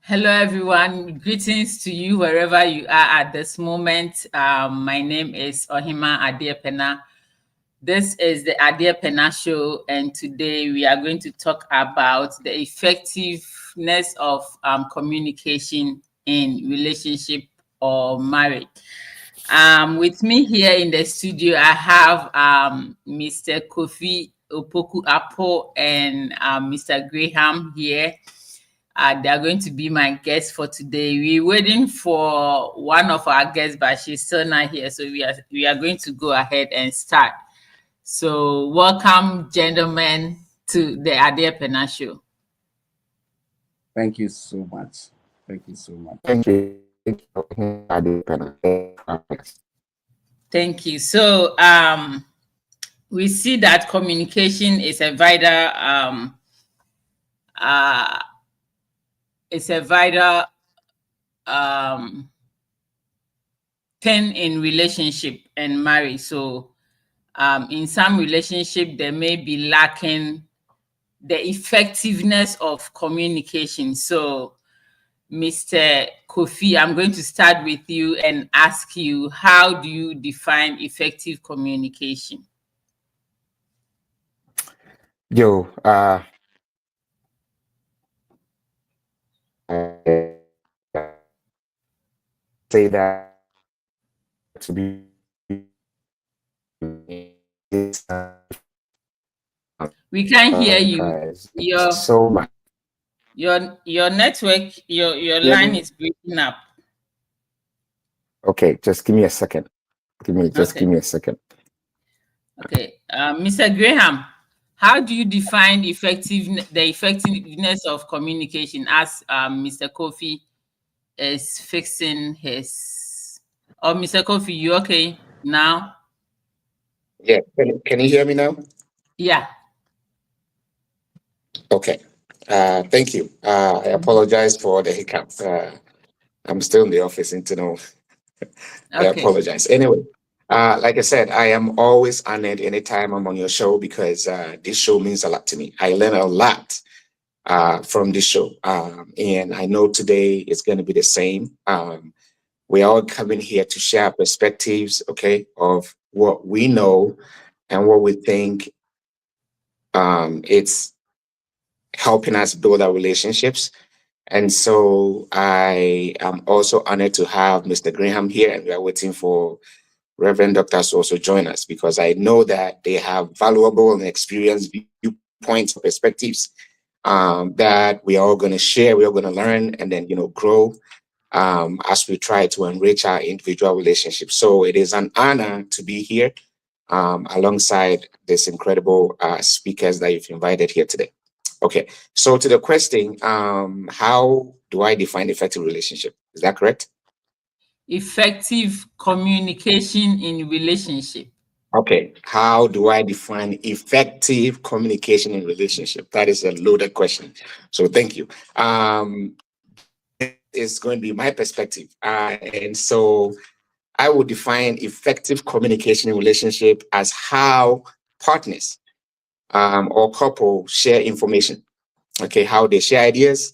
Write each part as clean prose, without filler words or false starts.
Hello, everyone. Greetings to you wherever you are at this moment. My name is Ohima Adeepena. This is the Adeepena Show, and today we are going to talk about the effectiveness of communication in relationship or marriage. With me here in the studio, I have Mr. Kofi Opoku Apo and Mr. Graham here. They are going to be my guests for today. We're waiting for one of our guests, but she's still not here. So we are going to go ahead and start. So welcome, gentlemen, to the Adeepena Show. Thank you so much. Thank you so much. Thank you. Adeepena. Thank you. So we see that communication is a vital thing in relationship and marriage. So in some relationship, there may be lacking the effectiveness of communication. So, Mr. Kofi, I'm going to start with you and ask you, how do you define effective communication? Say that to be We can't hear you. So much. Your network, your line is breaking up. Okay, just give me a second. Give me a second. Okay, Mr. Graham, how do you define the effectiveness of communication as Mr. Kofi is fixing his? Oh, Mr. Kofi, you okay now? Yeah, can you hear me now? Yeah. Okay. Thank you. I apologize for the hiccup. I'm still in the office, I apologize. Anyway, like I said, I am always honored anytime I'm on your show because this show means a lot to me. I learn a lot from this show. And I know today it's going to be the same. We're all coming here to share perspectives, okay, of what we know and what we think it's helping us build our relationships. And so I am also honored to have Mr. Graham here, and we are waiting for Reverend Doctor to also join us because I know that they have valuable and experienced viewpoints, perspectives that we are all going to share, we are going to learn, and then grow as we try to enrich our individual relationships. So it is an honor to be here alongside this incredible speakers that you've invited here today. Okay, so to the question, how do I define effective relationship? Is that correct? Effective communication in relationship. Okay, how do I define effective communication in relationship? That is a loaded question. So thank you. It's going to be my perspective. And so I would define effective communication in relationship as how partners or couple share information. Okay, how they share ideas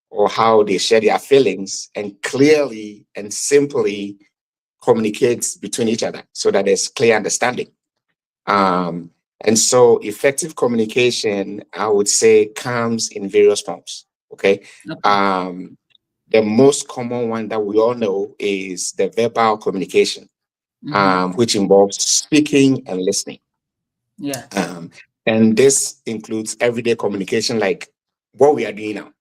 or how they share their feelings and clearly and simply communicates between each other so that there's clear understanding. And so effective communication, I would say, comes in various forms. Okay. The most common one that we all know is the verbal communication, which involves speaking and listening. Yeah. And this includes everyday communication, like what we are doing now.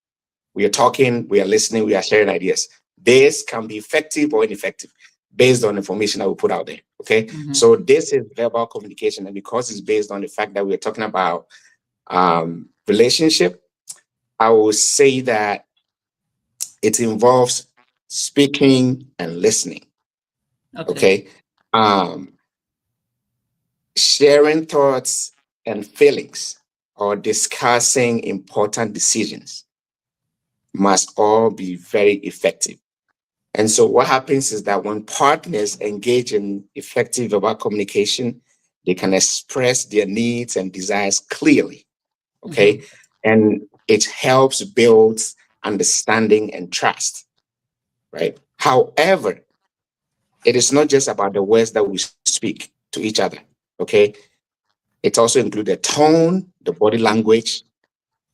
We are talking, we are listening, we are sharing ideas. This can be effective or ineffective based on information that we put out there. Okay. So this is verbal communication. And because it's based on the fact that we're talking about relationship, I will say that it involves speaking and listening. Okay. Sharing thoughts and feelings or discussing important decisions must all be very effective. And so what happens is that when partners engage in effective verbal communication, they can express their needs and desires clearly. Okay. And it helps build understanding, and trust, right? However, it is not just about the words that we speak to each other, okay? It also includes the tone, the body language.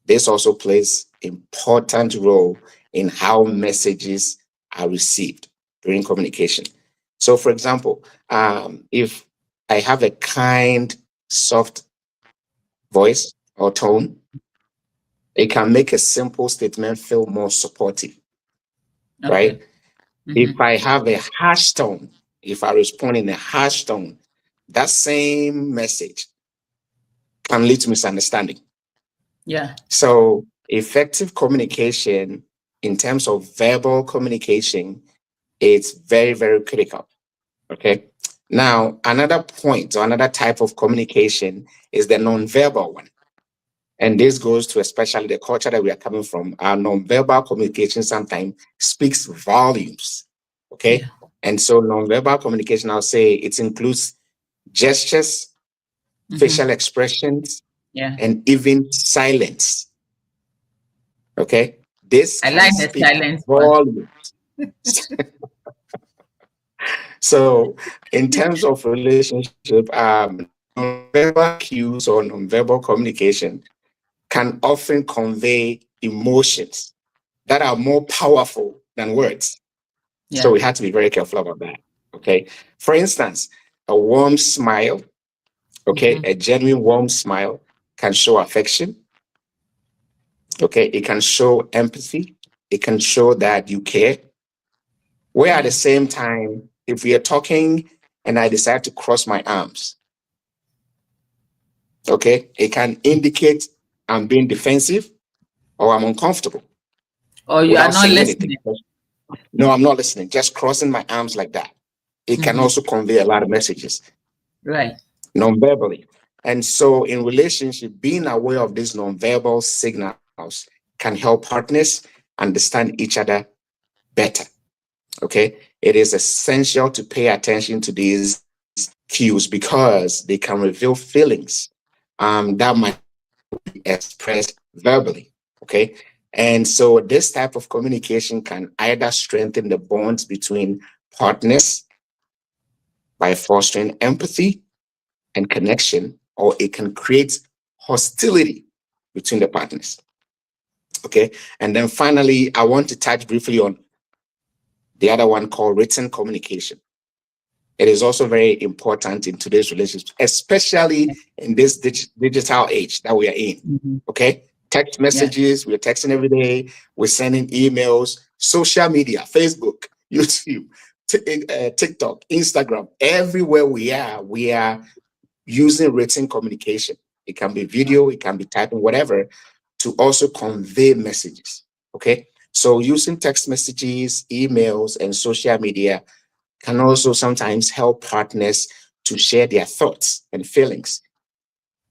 This also plays important role in how messages are received during communication. So, for example, if I have a kind, soft voice or tone, it can make a simple statement feel more supportive, right? If I have a harsh tone, if I respond in a harsh tone, that same message can lead to misunderstanding. Yeah. So effective communication in terms of verbal communication, it's very, very critical. Okay. Now, another point or another type of communication is the nonverbal one. And this goes to especially the culture that we are coming from. Our nonverbal communication sometimes speaks volumes. Okay. Yeah. And so nonverbal communication, I'll say it includes gestures, facial expressions, Yeah. and even silence. Okay. This I can like the speak silence one. volumes. So in terms of relationship, nonverbal cues or nonverbal communication can often convey emotions that are more powerful than words. Yeah. So we have to be very careful about that. Okay. For instance, a warm smile, okay, a genuine warm smile can show affection. Okay. It can show empathy. It can show that you care. Where at the same time, if we are talking and I decide to cross my arms, okay, it can indicate I'm being defensive or I'm uncomfortable. Or you are without not saying listening. anything. No, I'm not listening. Just crossing my arms like that. It can also convey a lot of messages Right. non-verbally. And so in relationship, being aware of these non-verbal signals can help partners understand each other better. Okay. It is essential to pay attention to these cues because they can reveal feelings that might be expressed verbally. Okay. And so this type of communication can either strengthen the bonds between partners by fostering empathy and connection, or it can create hostility between the partners. Okay. And then finally, I want to touch briefly on the other one called written communication. It is also very important in today's relationships, especially in this digital age that we are in. Okay. Text messages, we're texting every day, we're sending emails, social media, Facebook, YouTube, TikTok, Instagram, everywhere we are using written communication. It can be video, it can be typing, whatever, to also convey messages. Okay. So using text messages, emails, and social media can also sometimes help partners to share their thoughts and feelings,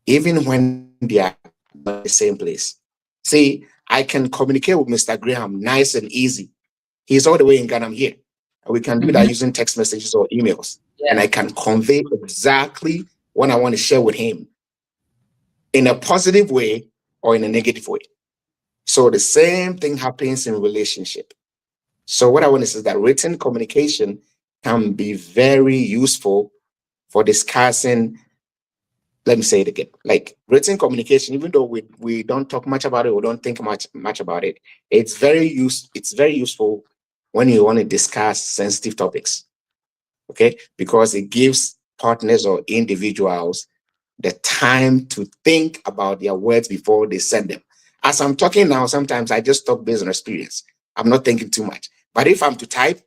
even when they are not in the same place. See, I can communicate with Mr. Graham nice and easy. He's all the way in Ghana, I'm here. And we can do that using text messages or emails. And I can convey exactly what I want to share with him in a positive way or in a negative way. So the same thing happens in relationship. So what I want to say is that written communication can be very useful for discussing. Let me say it again. Like written communication, even though we don't talk much about it, we don't think much about it, it's very useful when you want to discuss sensitive topics. Okay, because it gives partners or individuals the time to think about their words before they send them. As I'm talking now, sometimes I just talk based on experience. I'm not thinking too much. But if I'm to type,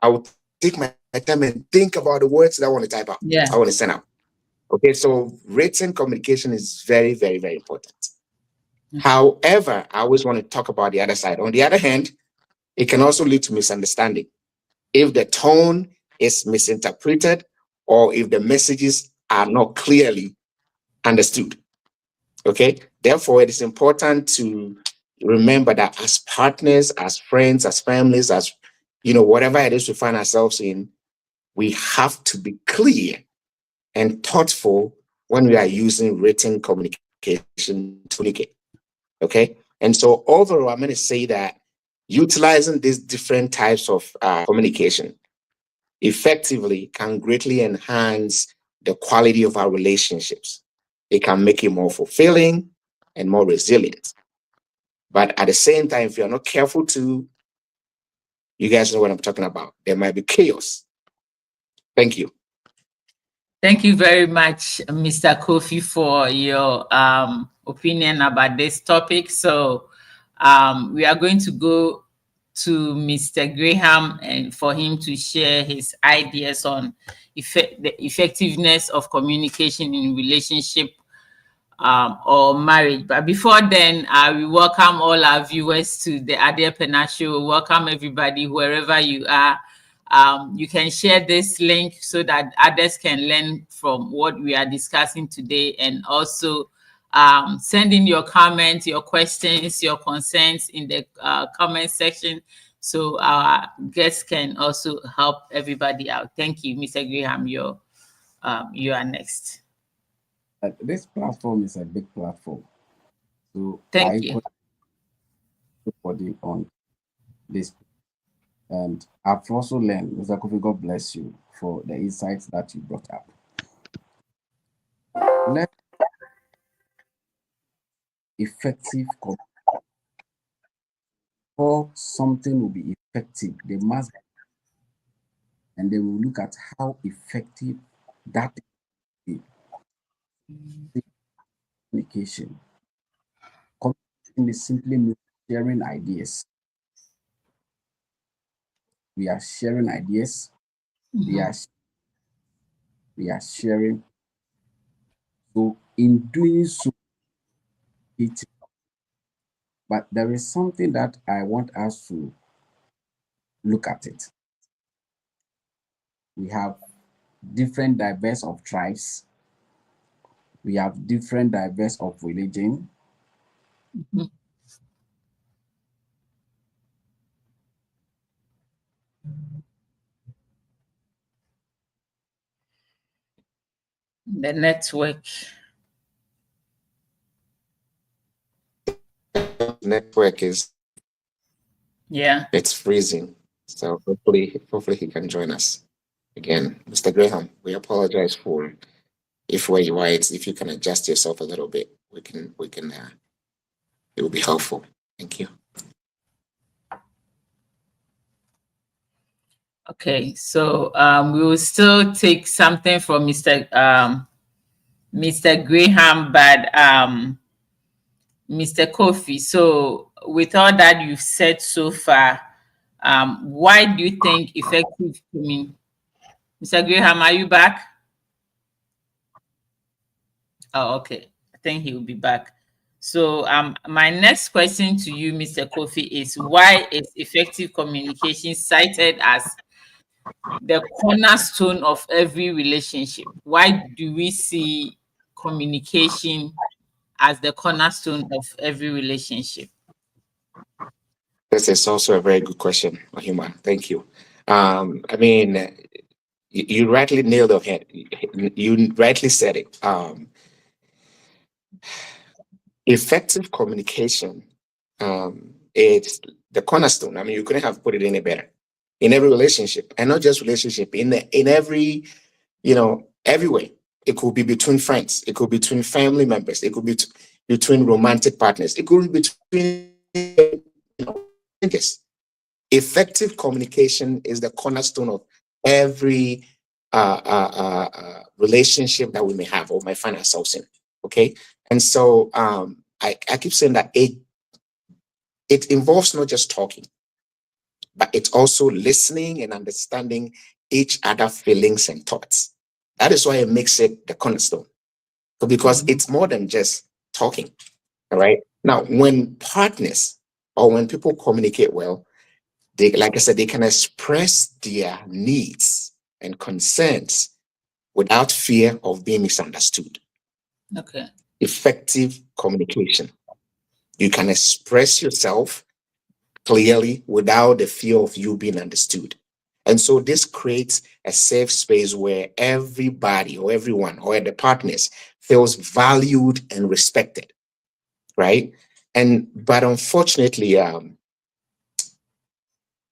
I will take my time and think about the words that I want to type out. I want to send out. Okay, so written communication is very, very, very important. However, I always want to talk about the other side. On the other hand, it can also lead to misunderstanding. If the tone is misinterpreted or if the messages are not clearly understood. Okay, therefore, it is important to remember that as partners, as friends, as families, as whatever it is we find ourselves in, we have to be clear and thoughtful when we are using written communication to communicate. Okay, and so overall, I'm going to say that utilizing these different types of communication effectively can greatly enhance the quality of our relationships. It can make it more fulfilling and more resilient. But at the same time, if you're not careful to, you guys know what I'm talking about. There might be chaos. Thank you. Thank you very much, Mr. Kofi, for your opinion about this topic. So we are going to go to Mr. Graham and for him to share his ideas on the effectiveness of communication in relationship or marriage. But before then, we welcome all our viewers to the Adia Pena Show. Welcome everybody, wherever you are. You can share this link so that others can learn from what we are discussing today, and also send in your comments, your questions, your concerns in the comment section so our guests can also help everybody out. Thank you, Mr. Graham. You are next. This platform is a big platform. So thank you. Everybody on this. And I've also learned, Mr. Kofi, God bless you for the insights that you brought up. Effective for something will be effective, they must, and they will look at how effective that is. Communication. Communication is simply sharing ideas. We are sharing ideas. Mm-hmm. We are sharing. So in doing so, but there is something that I want us to look at it. We have different diverse of tribes. We have different diverse of religion. Mm-hmm. The network. Network is, yeah, it's freezing. So hopefully he can join us again. Mr. Graham, we apologize for if where you are, if you can adjust yourself a little bit, we can it will be helpful. Thank you. Okay, so we will still take something from Mr. Graham, but Mr. Kofi. So with all that you've said so far, why do you think effective Mr. Graham, are you back? Oh, okay. I think he will be back. So my next question to you, Mr. Kofi, is why is effective communication cited as the cornerstone of every relationship? Why do we see communication as the cornerstone of every relationship? This is also a very good question, Ohima. Thank you. I mean, you rightly nailed it. You rightly said it. Effective communication is the cornerstone. I mean, you couldn't have put it any better in every relationship, and not just relationship. In every, every way. It could be between friends. It could be between family members. It could be between romantic partners. It could be between effective communication is the cornerstone of every relationship that we may have or may find ourselves in. Okay, and so I keep saying that it involves not just talking, but it's also listening and understanding each other's feelings and thoughts. That is why it makes it the cornerstone, because it's more than just talking. All right. Now, when partners or when people communicate well, they, like I said, they can express their needs and concerns without fear of being misunderstood. Okay. Effective communication. You can express yourself clearly without the fear of you being understood. And so this creates a safe space where everybody or everyone or the partners feels valued and respected, right? But unfortunately,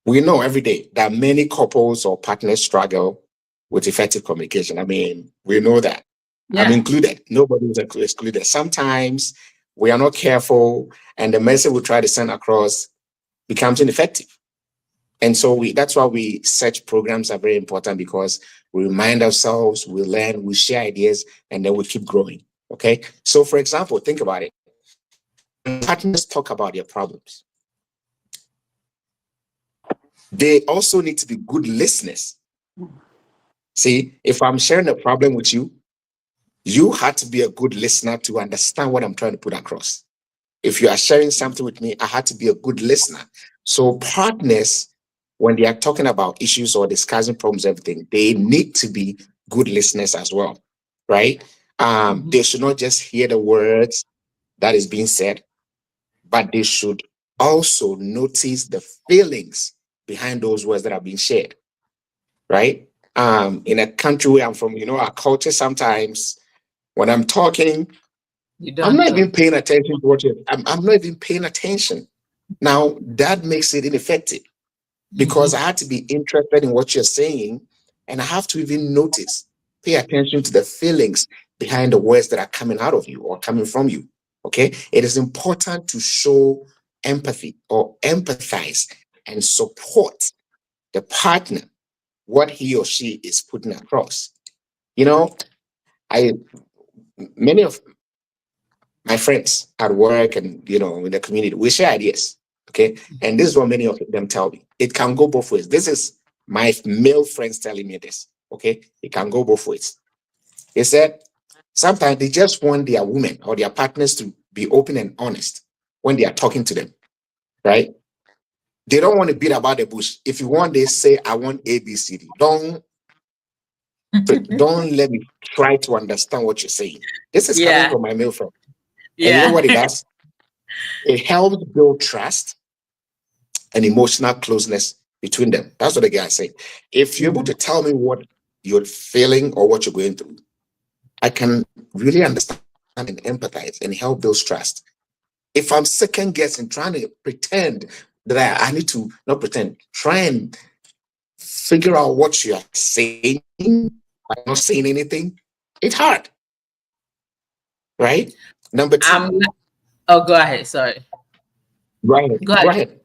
we know every day that many couples or partners struggle with effective communication. I mean, we know that. Yeah. I'm included. Nobody is excluded. Sometimes we are not careful, and the message we try to send across becomes ineffective. And so that's why such programs are very important, because we remind ourselves, we learn, we share ideas, and then we keep growing. Okay. So for example, think about it. When partners talk about their problems, they also need to be good listeners. See, if I'm sharing a problem with you, you had to be a good listener to understand what I'm trying to put across. If you are sharing something with me, I had to be a good listener. So partners, when they are talking about issues or discussing problems, everything, they need to be good listeners as well, right? They should not just hear the words that is being said, but they should also notice the feelings behind those words that are being shared, right? In a country where I'm from, our culture sometimes, when I'm talking, I'm not even paying attention to what I'm not even paying attention. Now, that makes it ineffective, because I had to be interested in what you're saying, and I have to even pay attention to the feelings behind the words that are coming out of you or coming from you. Okay. It is important to show empathy or empathize and support the partner, what he or she is putting across. Many of my friends at work and in the community, we share ideas. Okay. And this is what many of them tell me. It can go both ways. This is my male friends telling me this. Okay. It can go both ways. They said sometimes they just want their women or their partners to be open and honest when they are talking to them. Right? They don't want to beat about the bush. If you want, they say, I want ABCD. Don't let me try to understand what you're saying. This is coming from my male friend. And you know what it does? It helps build trust and emotional closeness between them. That's what the guy said. If you're able to tell me what you're feeling or what you're going through, I can really understand and empathize and help build trust. If I'm second guessing, trying to pretend that I need to not pretend, try and figure out what you are saying, by not saying anything, it's hard. Right? Number two. Go ahead. Sorry. Go ahead.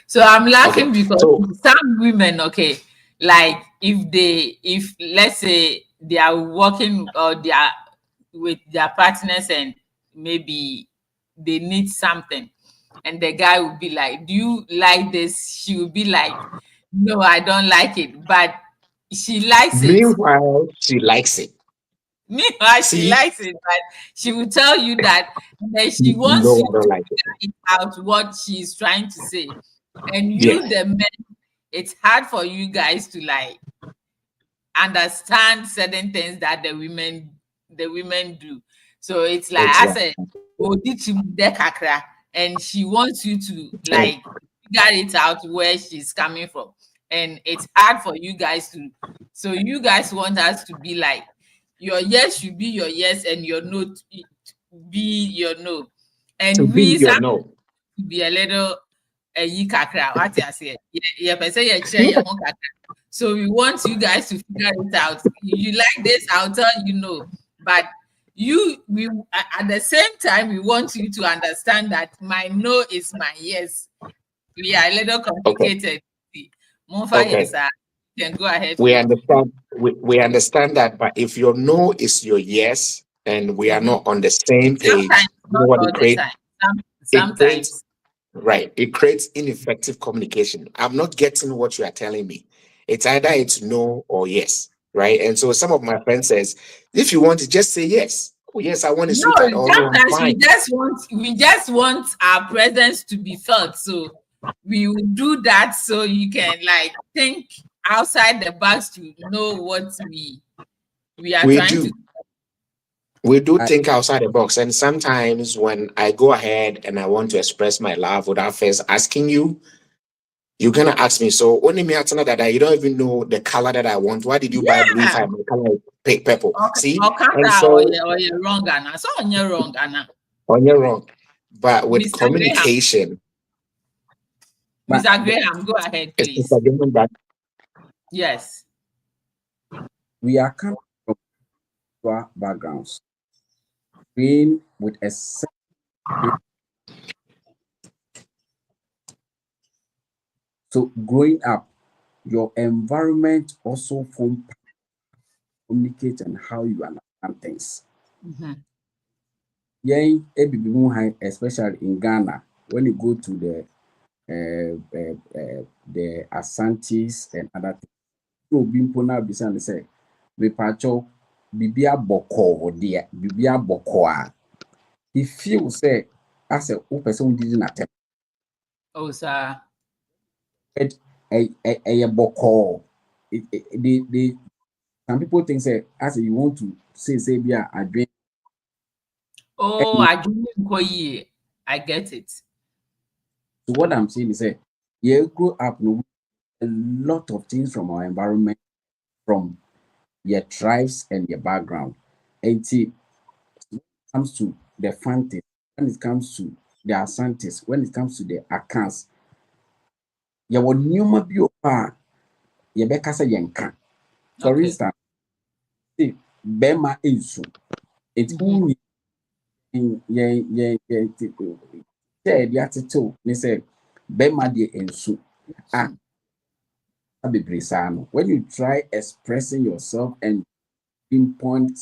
So I'm laughing because some women, okay, like if let's say they are working or they are with their partners and maybe they need something, and the guy will be like, do you like this? She will be like, no, I don't like it, but she likes it. Meanwhile, she likes it. She likes it, but she will tell you that she wants you to figure out what she's trying to say. And the men, it's hard for you guys to like understand certain things that the women do. So it's like I said, and she wants you to like figure it out where she's coming from. And it's hard for you guys to, so you guys want us to be like, your yes should be your yes and your no be your no. And to we to be a little what I say. So we want you guys to figure it out. You like this, I'll tell you no. But we at the same time, we want you to understand that my no is my yes. We are a little complicated. Okay. Then go ahead. We understand. We understand that, but if your no is your yes, and we are not on the same page, sometimes. It creates ineffective communication. I'm not getting what you are telling me. It's either it's no or yes, right? And so some of my friends says, if you want to just say yes. Oh yes, I want to sweet at all. Sometimes we just want our presence to be felt. So we will do that so you can like think outside the box to know what we are trying to do. We do think outside the box. And sometimes when I go ahead and I want to express my love without first asking you, you're going to ask me, so only me that you don't even know the color that I want. Why did you buy blue if I'm color purple? See? Or you're wrong, Anna. So you're wrong, Anna. Or you're wrong. But with communication, But Mr. Graham, go ahead, It's please. disagreement that Yes. we are coming from our backgrounds, being with a so growing up, your environment also form communicate and how you understand things. Mhm. Yeah, especially in Ghana, when you go to the Asantes and other things. So bimpo na bisa ne say me pacho bibia boko de bibia boko a he feel say as a person did na tem Oh, sir. a boko the some people think say as you want to say be a drink. Oh, I didn't I get it. So what I'm saying is say you grow up no a lot of things from our environment, from your tribes and your background. And see, when it comes to the Fantis, when it comes to the Asantes, when it comes to the Akans, you will nneɛma bi wɔ hɔ a yɛbɛkasa yɛnka. For Okay. instance, see, bɛrima nsu. Eti wunyi yɛn sɛ yɛde atetew ne sɛ bɛrima deɛ nsu. Ah, bebree saa no. When you try expressing yourself and pinpoint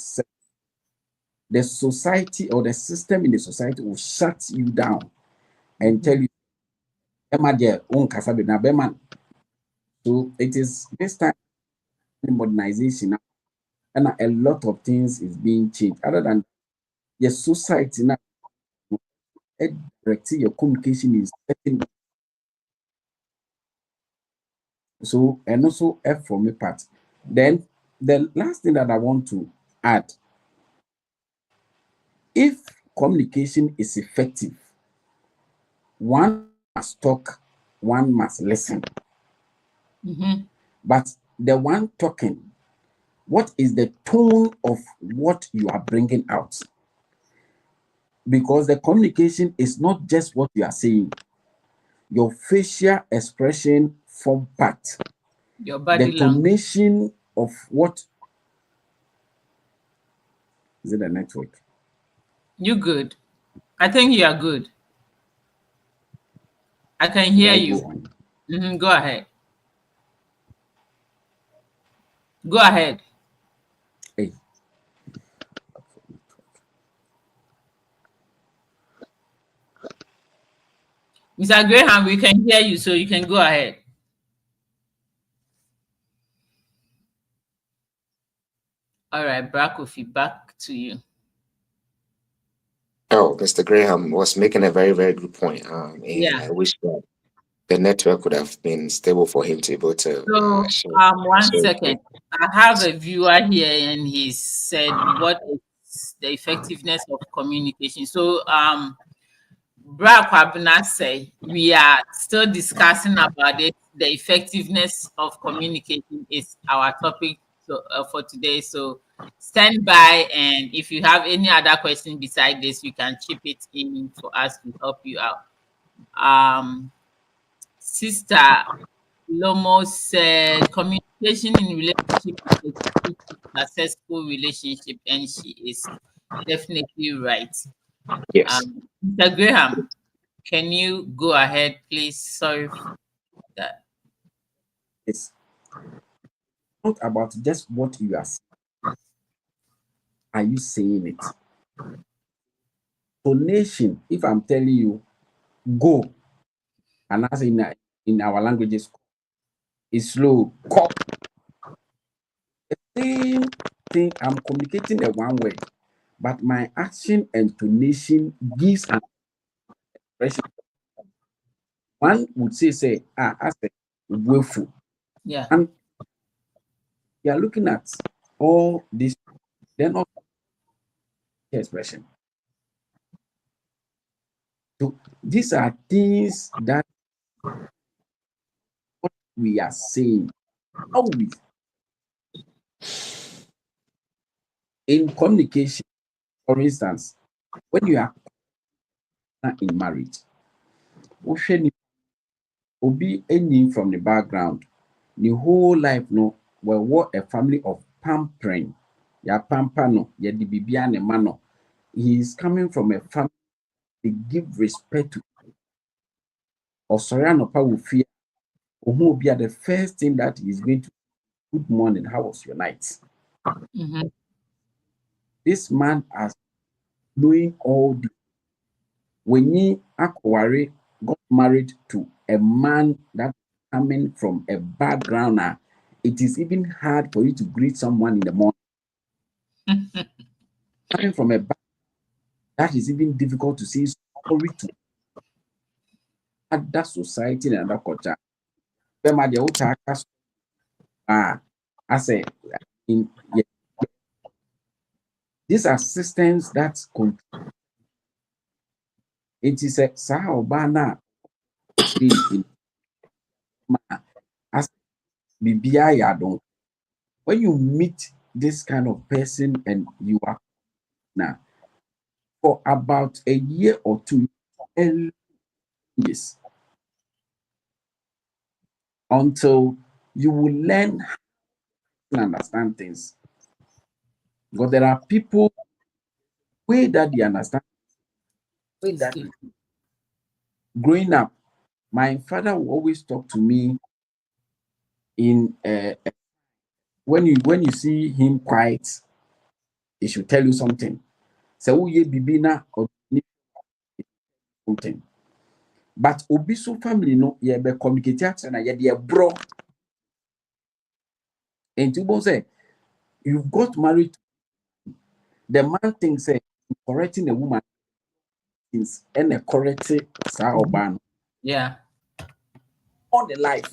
the society or the system in the society will shut you down and tell you, "Bema there, kasa be na bema." So it is this time in modernization now, and a lot of things is being changed. Other than your society now, directing your communication is certain. So and also F for me part. Then the last thing that I want to add, if communication is effective, one must talk, one must listen. Mhm. But the one talking, what is the tone of what you are bringing out? Because the communication is not just what you are saying, your facial expression form part, Your the body language. tonation of what is it, a network? You good? I think you are good. I can Should hear I you. go on? Go ahead. Go ahead. Hey, Mr. Graham, we can hear you, so you can go ahead. All right, Brakofi, back to you. oh, Mr. Graham was making a very, very good point. And Yeah. I wish that the network would have been stable for him to be able to So, share. 1 second. I have a viewer here, and he said, "What is the effectiveness of communication?" So, Bra Kwabena say we are still discussing about it. The effectiveness of communication is our topic for today. So stand by, and if you have any other question beside this, you can chip it in for us to help you out. Sister Lomo said communication in relationship is the key to successful relationship, and she is definitely right. Yes. Mr. Graham, can you go ahead, please? Sorry for that. it's not about just what you are saying. Are you saying it? Tonation, if I'm telling you, go, and as in our languages, is slow. Cop. The same thing, I'm communicating the one way, but my action and tonation gives an expression. One would say, as a willful. Yeah. And you are looking at all this, then not expression. So these are things that what we are saying. How we in communication, for instance, when you are in marriage, Obi any from the background, the whole life no, well, what a family of pampering. Ya pamper no, ya di bibia ne mano. He is coming from a family they give respect to. Or sorry, no power fear. Or who will be the first thing that he is going to. Good morning. How was your night? Mm-hmm. This man has knowing all the. When he Akwari got married to a man that coming from a background, it is even hard for you to greet someone in the morning. Coming from a background, that is even difficult to say sorry to other society and other culture. I say in yeah, these are systems that control. It is a Sahobana in as Bibia Yadon. When you meet this kind of person and you are now for about a year or two years until you will learn how to understand things. Because there are people way that they understand way that growing up, my father will always talk to me in when you see him quiet, he should tell you something. So ye bibina or something. But Obiso family no ye be communicate na ye de bro. And you say you got married, the man thinks correcting a woman is and a correcting sa oban Yeah. all the life.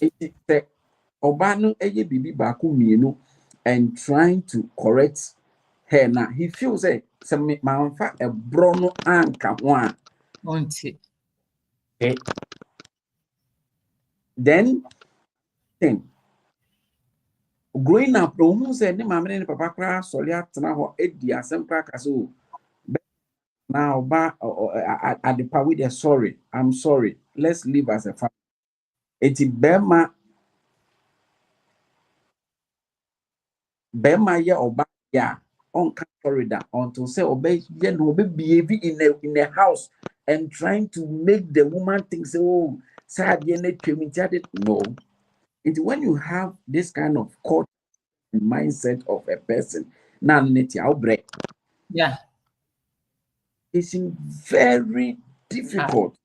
It is the obano eye bibi baku mienu and trying to correct her now. He feels some manfa a brono anka one. Okay. Then growing up, no who said ni mama ni papa kra soli atena ho edi asem kra kaso now ba at the part with the sorry, I'm sorry, let's live as a family. Eti bema ye oba ya on Florida until say obey ye no be behave in a house and trying to make the woman think say oh sad ye no. It's when you have this kind of culture and mindset of a person now outbreak. Yeah. It's very difficult.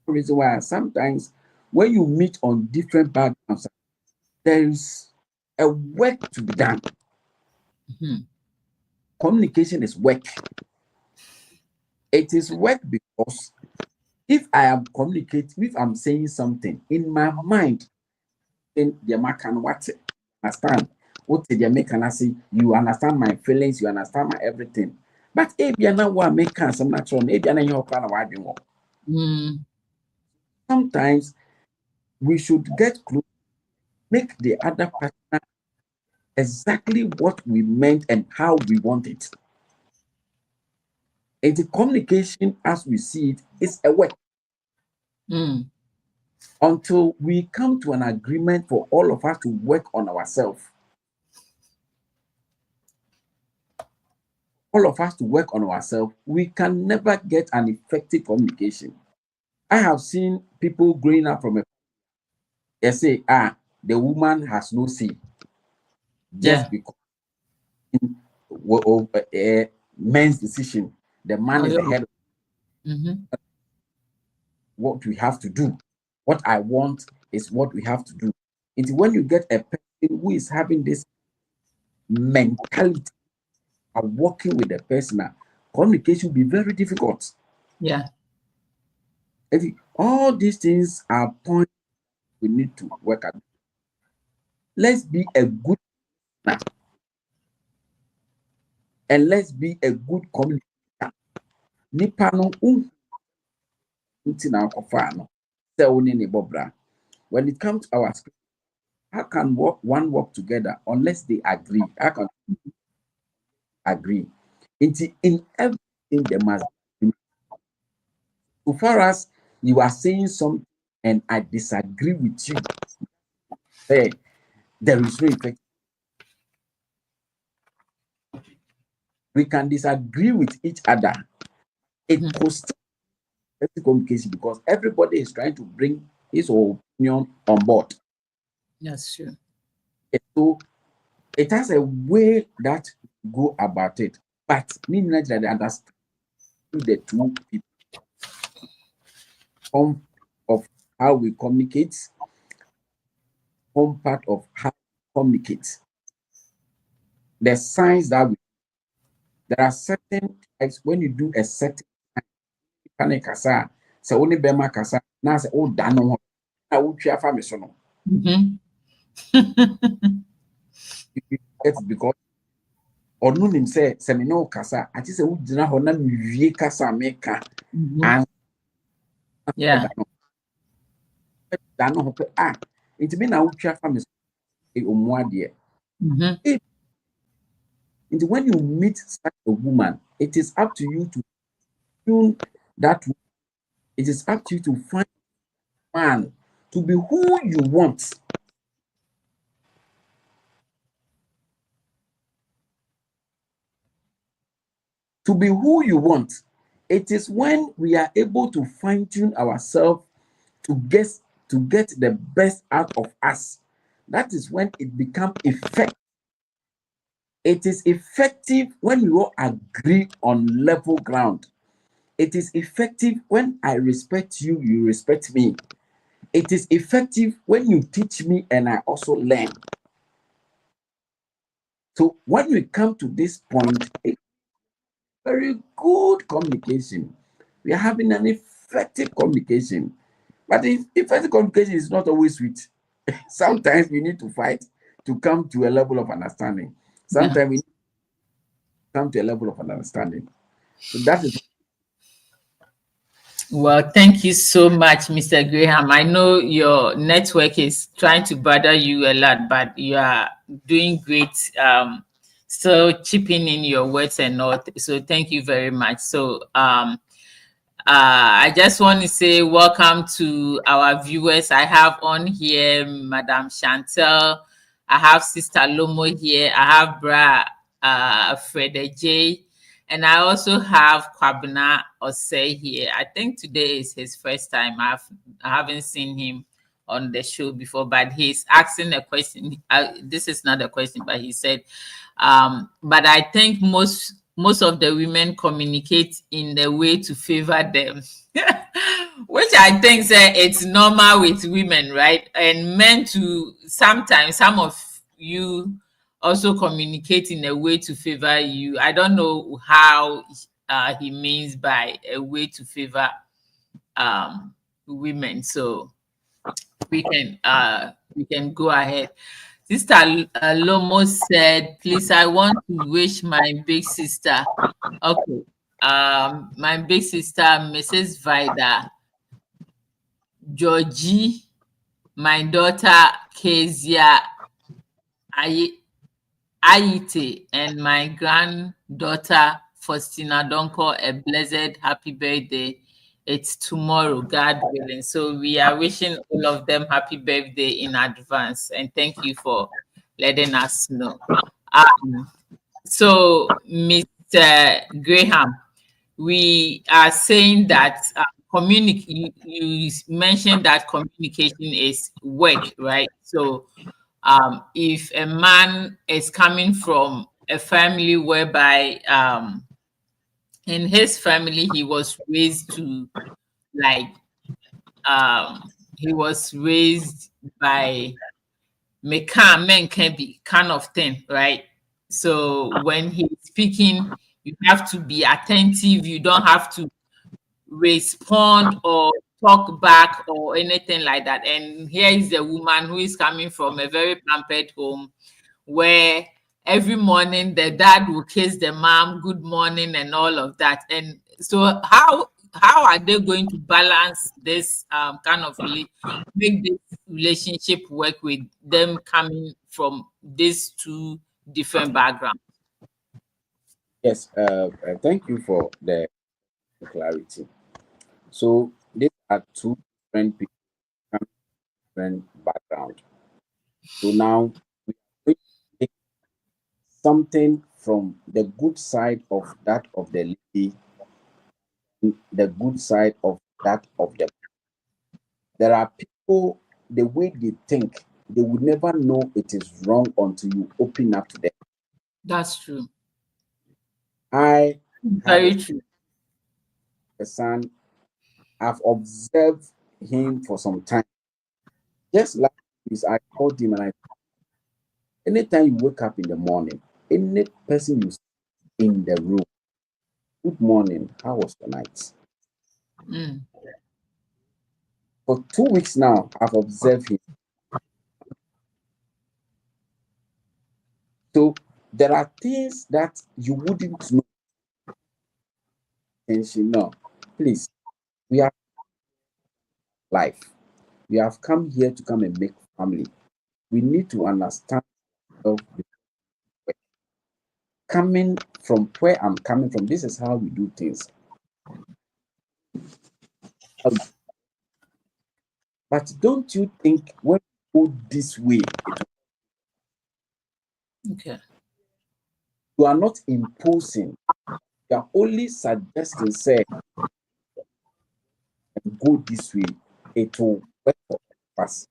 Reason why sometimes when you meet on different backgrounds, there is a work to be done. Communication is work. It is work because if I am communicating, if I'm saying something in my mind, then the man can what understand. What the man can say, you understand my feelings, you understand my everything. But if you're not what make some natural, if you're not your plan of what sometimes we should get close, make the other partner exactly what we meant and how we want it. And the communication, as we see it, is a work. Until we come to an agreement for all of us to work on ourselves. All of us to work on ourselves, we can never get an effective communication. I have seen people growing up from they say, the woman has no say. Just because men's decision, the man is the head of what we have to do. What I want is what we have to do. It's when you get a person who is having this mentality of working with the person, communication will be very difficult. Yeah. All these things are points we need to work at. Let's be a good and let's be a good communicator. When it comes to our spirit, how can one work together unless they agree? How can agree? In everything they must be. So far as you are saying something and I disagree with you, there is no effect. We can disagree with each other. It goes communication because everybody is trying to bring his opinion on board. That's true. So it has a way that go about it, but me not that understand the two people of how we communicate, one part of how we communicate. The signs that there are certain types when you do a certain kind of so only bema kasa na say oh dano na wutwa fa me so no. It's because or no nim say me no kasa ati say wudina ho na mewie kasa meka and yeah dano ho it be na wutwa fa me so e omu ade. And when you meet such a woman, it is up to you to tune that. It is up to you to find a man to be who you want. To be who you want. It is when we are able to fine-tune ourselves to get the best out of us. That is when it becomes effective. It is effective when you all agree on level ground. It is effective when I respect you, you respect me. It is effective when you teach me and I also learn. So when we come to this point, it's very good communication. We are having an effective communication. But if effective communication is not always sweet, sometimes we need to fight to come to a level of understanding. Sometimes we need to come to a level of understanding. So that is. Well, thank you so much, Mr. Graham. I know your network is trying to bother you a lot, but you are doing great. So chipping in your words and all. So thank you very much. So I just want to say welcome to our viewers. I have on here Madam Chantel. I have Sister Lomo here. I have Bra Freda J. And I also have Kwabena Osei here. I think today is his first time. I haven't seen him on the show before, but he's asking a question. This is not a question, but he said, but I think most of the women communicate in the way to favor them, which I think it's normal with women, right? And men to sometimes, some of you also communicate in a way to favor you. I don't know how he means by a way to favor women. So we can go ahead. Sister Lomo said, please, I want to wish my big sister, okay, my big sister, Mrs. Vida, Georgie, my daughter, Kezia, Aite, and my granddaughter, Faustina Donko, a blessed happy birthday. It's tomorrow, God willing. So we are wishing all of them happy birthday in advance. And thank you for letting us know. So, Mr. Graham, we are saying that you mentioned that communication is work, right? So if a man is coming from a family whereby in his family he was raised to he was raised by Mekan men can be kind of thing, right? So when he's speaking, you have to be attentive. You don't have to respond or talk back or anything like that. And here is the woman who is coming from a very pampered home where every morning the dad will kiss the mom, good morning, and all of that. And so how are they going to balance this kind of make this relationship work with them coming from these two different backgrounds? Yes, thank you for the clarity. So these are two different people from different background. So now we take something from the good side of that of the lady, the good side of that of the. There are people, the way they think, they would never know it is wrong until you open up to them. That's true. I have Very true. a son. I've observed him for some time. Just like this, I called him and I. Anytime you wake up in the morning, any person you see in the room, good morning, how was the night? Mm. For 2 weeks now, I've observed him. So there are things that you wouldn't know. And she no, please, we have life. We have come here to come and make family. We need to understand coming from where I'm coming from. This is how we do things. But don't you think when we go this way, Okay. you are not imposing, you are only suggesting, say, go this way, it will work for us.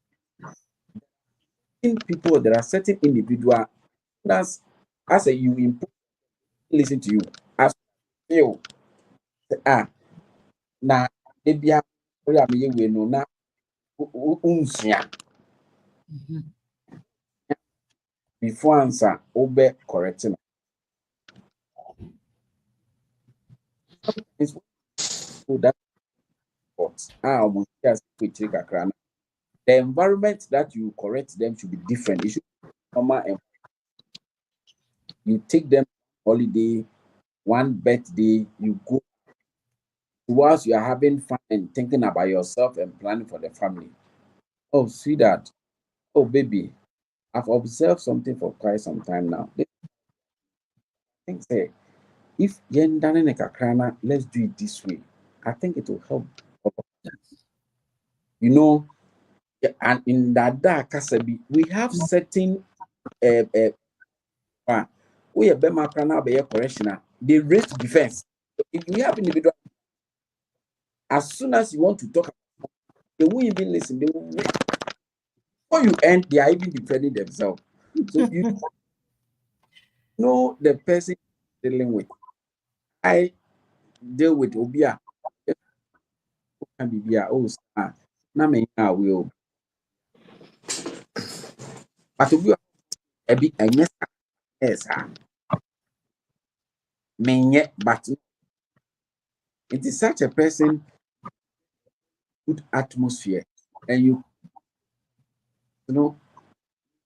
In people, there are certain individuals that's as a you impose, listen to you. As you na ebia ori ameye we no na unsua Mhm. before answer obe correcting. It's so that what almost just take a crown. The environment that you correct them should be different. It should be normal and you take them holiday, one birthday, you go whilst you are having fun and thinking about yourself and planning for the family. Oh, sweetheart. Oh, baby. I've observed something for quite some time now. I think say if yendane nekakrana, let's do it this way. I think it will help. You know, and in that kasabi, we have certain we are bema krana be correctional. They raise defense. If we have individual, as soon as you want to talk, they won't even listen. They will before you end, they are even defending themselves. So you know the person dealing with. I deal with Obia. Can be oh, na me will. But Obia a bit and yes, me but it is such a person, good atmosphere, and you know,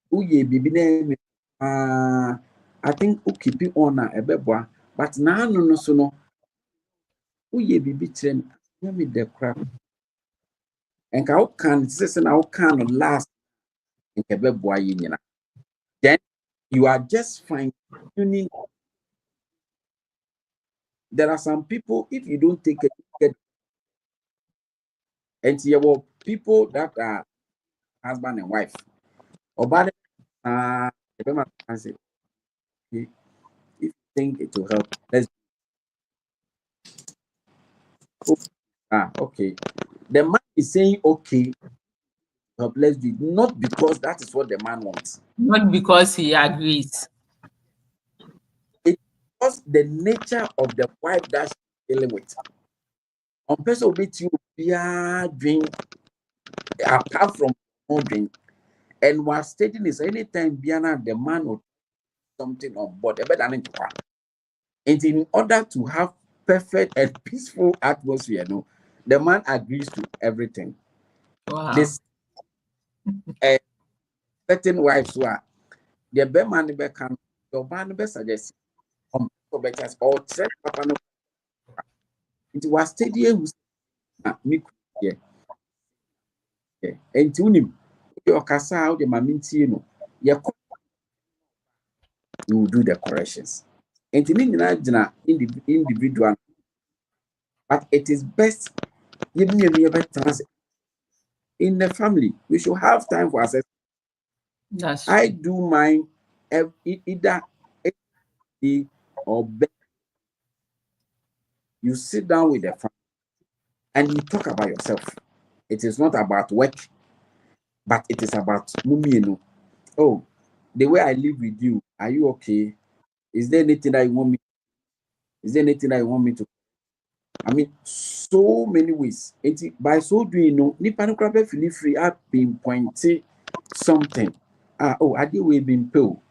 who ye be name. I think who keep it on a beboa, but now no so no. Who ye be beaten, me the crap. And how can this and how can last in a beboa, then you are just fine tuning. There are some people, if you don't take it, and there were people that are husband and wife. Or bad, if you think it will help, let's okay. The man is saying okay, help, let's do it, not because that is what the man wants. Not because he agrees. It's because the nature of the wife that she's dealing with. On person with you drink apart from drink. And while stating this, anytime Biana, the man will something on board, and in order to have perfect and peaceful atmosphere, no, the man agrees to everything. Wow. This certain wives who are the be man be can your man be suggest or check papa no. It was steady who me yeah. And tunim your kasa how the maminti no you will do the corrections. And individual, but it is best In the family, we should have time for ourselves. That's I true. do mine either A or B. You sit down with the family and you talk about yourself. It is not about work, but it is about mummy. Oh, the way I live with you, are you okay? Is there anything that you want me? Is there anything that you want me to? I mean, so many ways. By so doing, nipa no crab feel free up pinpointing something. Oh, I did we been pill.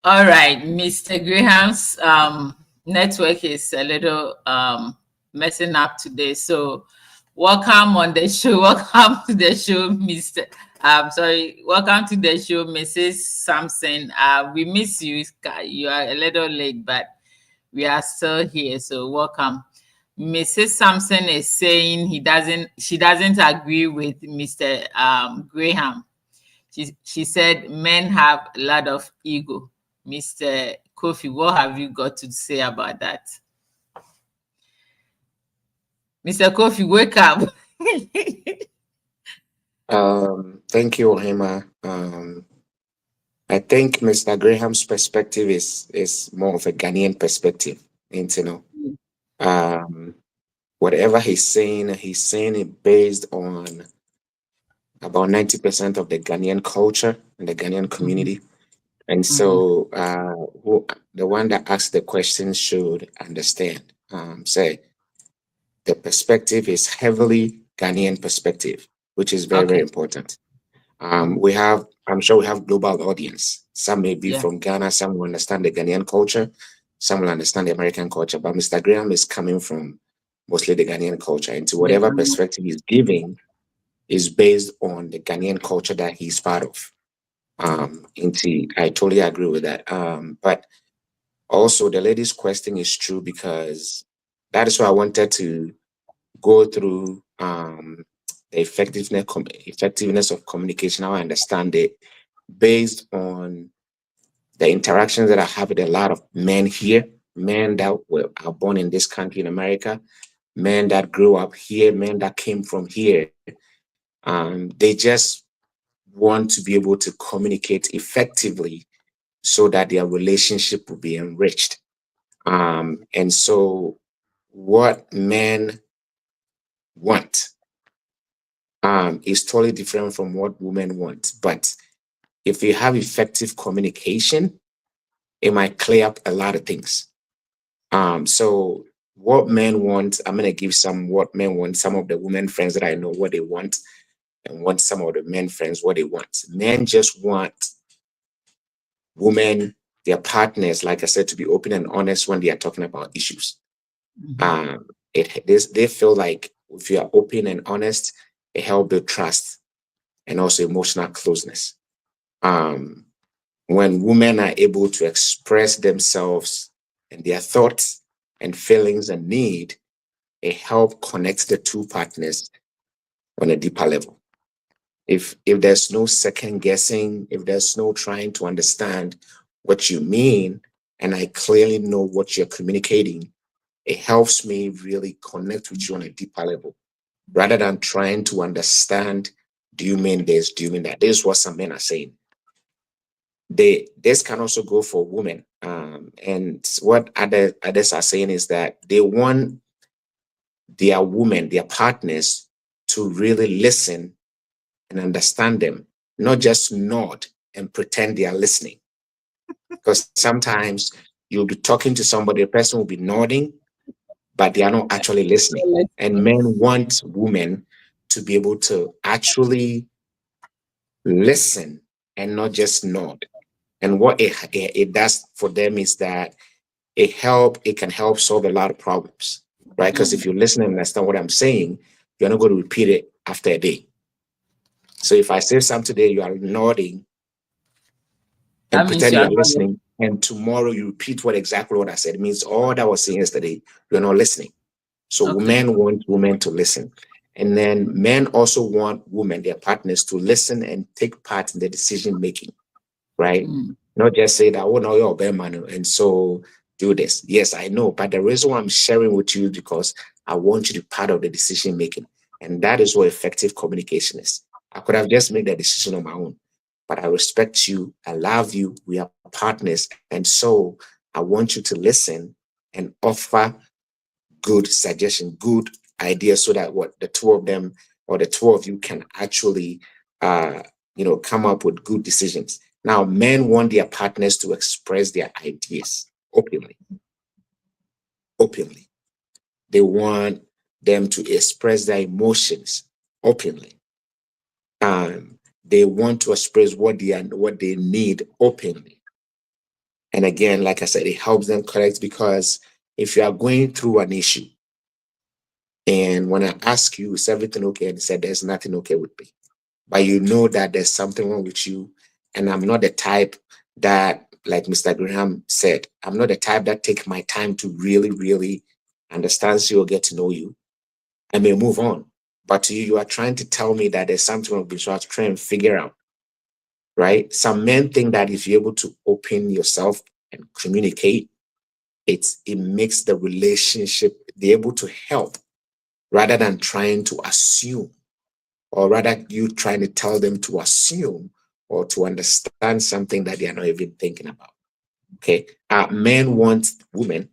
All right, Mr. Graham's network is a little messing up today. So welcome on the show. Welcome to the show, Mr. Welcome to the show, Mrs. Sampson. We miss you. You are a little late, but we are still here. So welcome. Mrs. Sampson is saying she doesn't agree with Mr. Graham. She said men have a lot of ego. Mr. Kofi, what have you got to say about that? Mr. Kofi, wake up. Thank you, Ohima. I think Mr. Graham's perspective is more of a Ghanaian perspective. And, whatever he's saying it based on about 90% of the Ghanaian culture and the Ghanaian community. And so the one that asked the question should understand, say, the perspective is heavily Ghanaian perspective, which is very, very important. I'm sure we have global audience. Some may be from Ghana, some will understand the Ghanaian culture, some will understand the American culture, but Mr. Graham is coming from mostly the Ghanaian culture. And to whatever perspective he's giving is based on the Ghanaian culture that he's part of. I totally agree with that. But also the lady's question is true, because that is why I wanted to go through the effectiveness of communication, how I understand it, based on the interactions that I have with a lot of men here, men that are born in this country in America, men that grew up here, men that came from here. They just want to be able to communicate effectively so that their relationship will be enriched. And so what men want is totally different from what women want. But if you have effective communication, it might clear up a lot of things. So what men want, I'm going to give what men want, some of the women friends that I know what they want, and want some of the men friends what they want. Men just want women, their partners, like I said, to be open and honest when they are talking about issues. They feel like if you are open and honest, it helps build trust and also emotional closeness. When women are able to express themselves and their thoughts and feelings and need, it helps connect the two partners on a deeper level. If there's no second guessing, if there's no trying to understand what you mean, and I clearly know what you're communicating, it helps me really connect with you on a deeper level, rather than trying to understand, do you mean this, do you mean that? This is what some men are saying. This can also go for women. And what others are saying is that they want their women, their partners, to really listen and understand them, not just nod and pretend they are listening. Because sometimes you'll be talking to somebody, the person will be nodding, but they are not actually listening. And men want women to be able to actually listen and not just nod. And what it does for them is that it can help solve a lot of problems, right? Because if you listen and understand what I'm saying, you're not going to repeat it after a day. So if I say something today, you are nodding and pretend you're listening, and tomorrow you repeat exactly what I said. It means all that I was saying yesterday, you're not listening. So men want women to listen. And then men also want women, their partners, to listen and take part in the decision making, right? Not just say that, oh no, you're a bear man, and so do this. Yes, I know, but the reason why I'm sharing with you is because I want you to be part of the decision making. And that is what effective communication is. I could have just made the decision on my own, but I respect you, I love you, we are partners. And so I want you to listen and offer good suggestion, good ideas, so that what the two of them or the two of you can actually come up with good decisions. Now, men want their partners to express their ideas openly. Openly. They want them to express their emotions openly. They want to express what they need openly. And again, like I said, it helps them correct, because if you are going through an issue and when I ask you, is everything okay? And you said there's nothing okay with me, but you know that there's something wrong with you. And I'm not the type that, like Mr. Graham said, I'm not the type that take my time to really, really understand you or get to know you. I may move on. But to you, you are trying to tell me that there's something wrong with me, so I have to try and figure out. Right? Some men think that if you're able to open yourself and communicate, it makes the relationship be able to help, rather than trying to assume, or rather you trying to tell them to assume or to understand something that they are not even thinking about. Okay. Men want women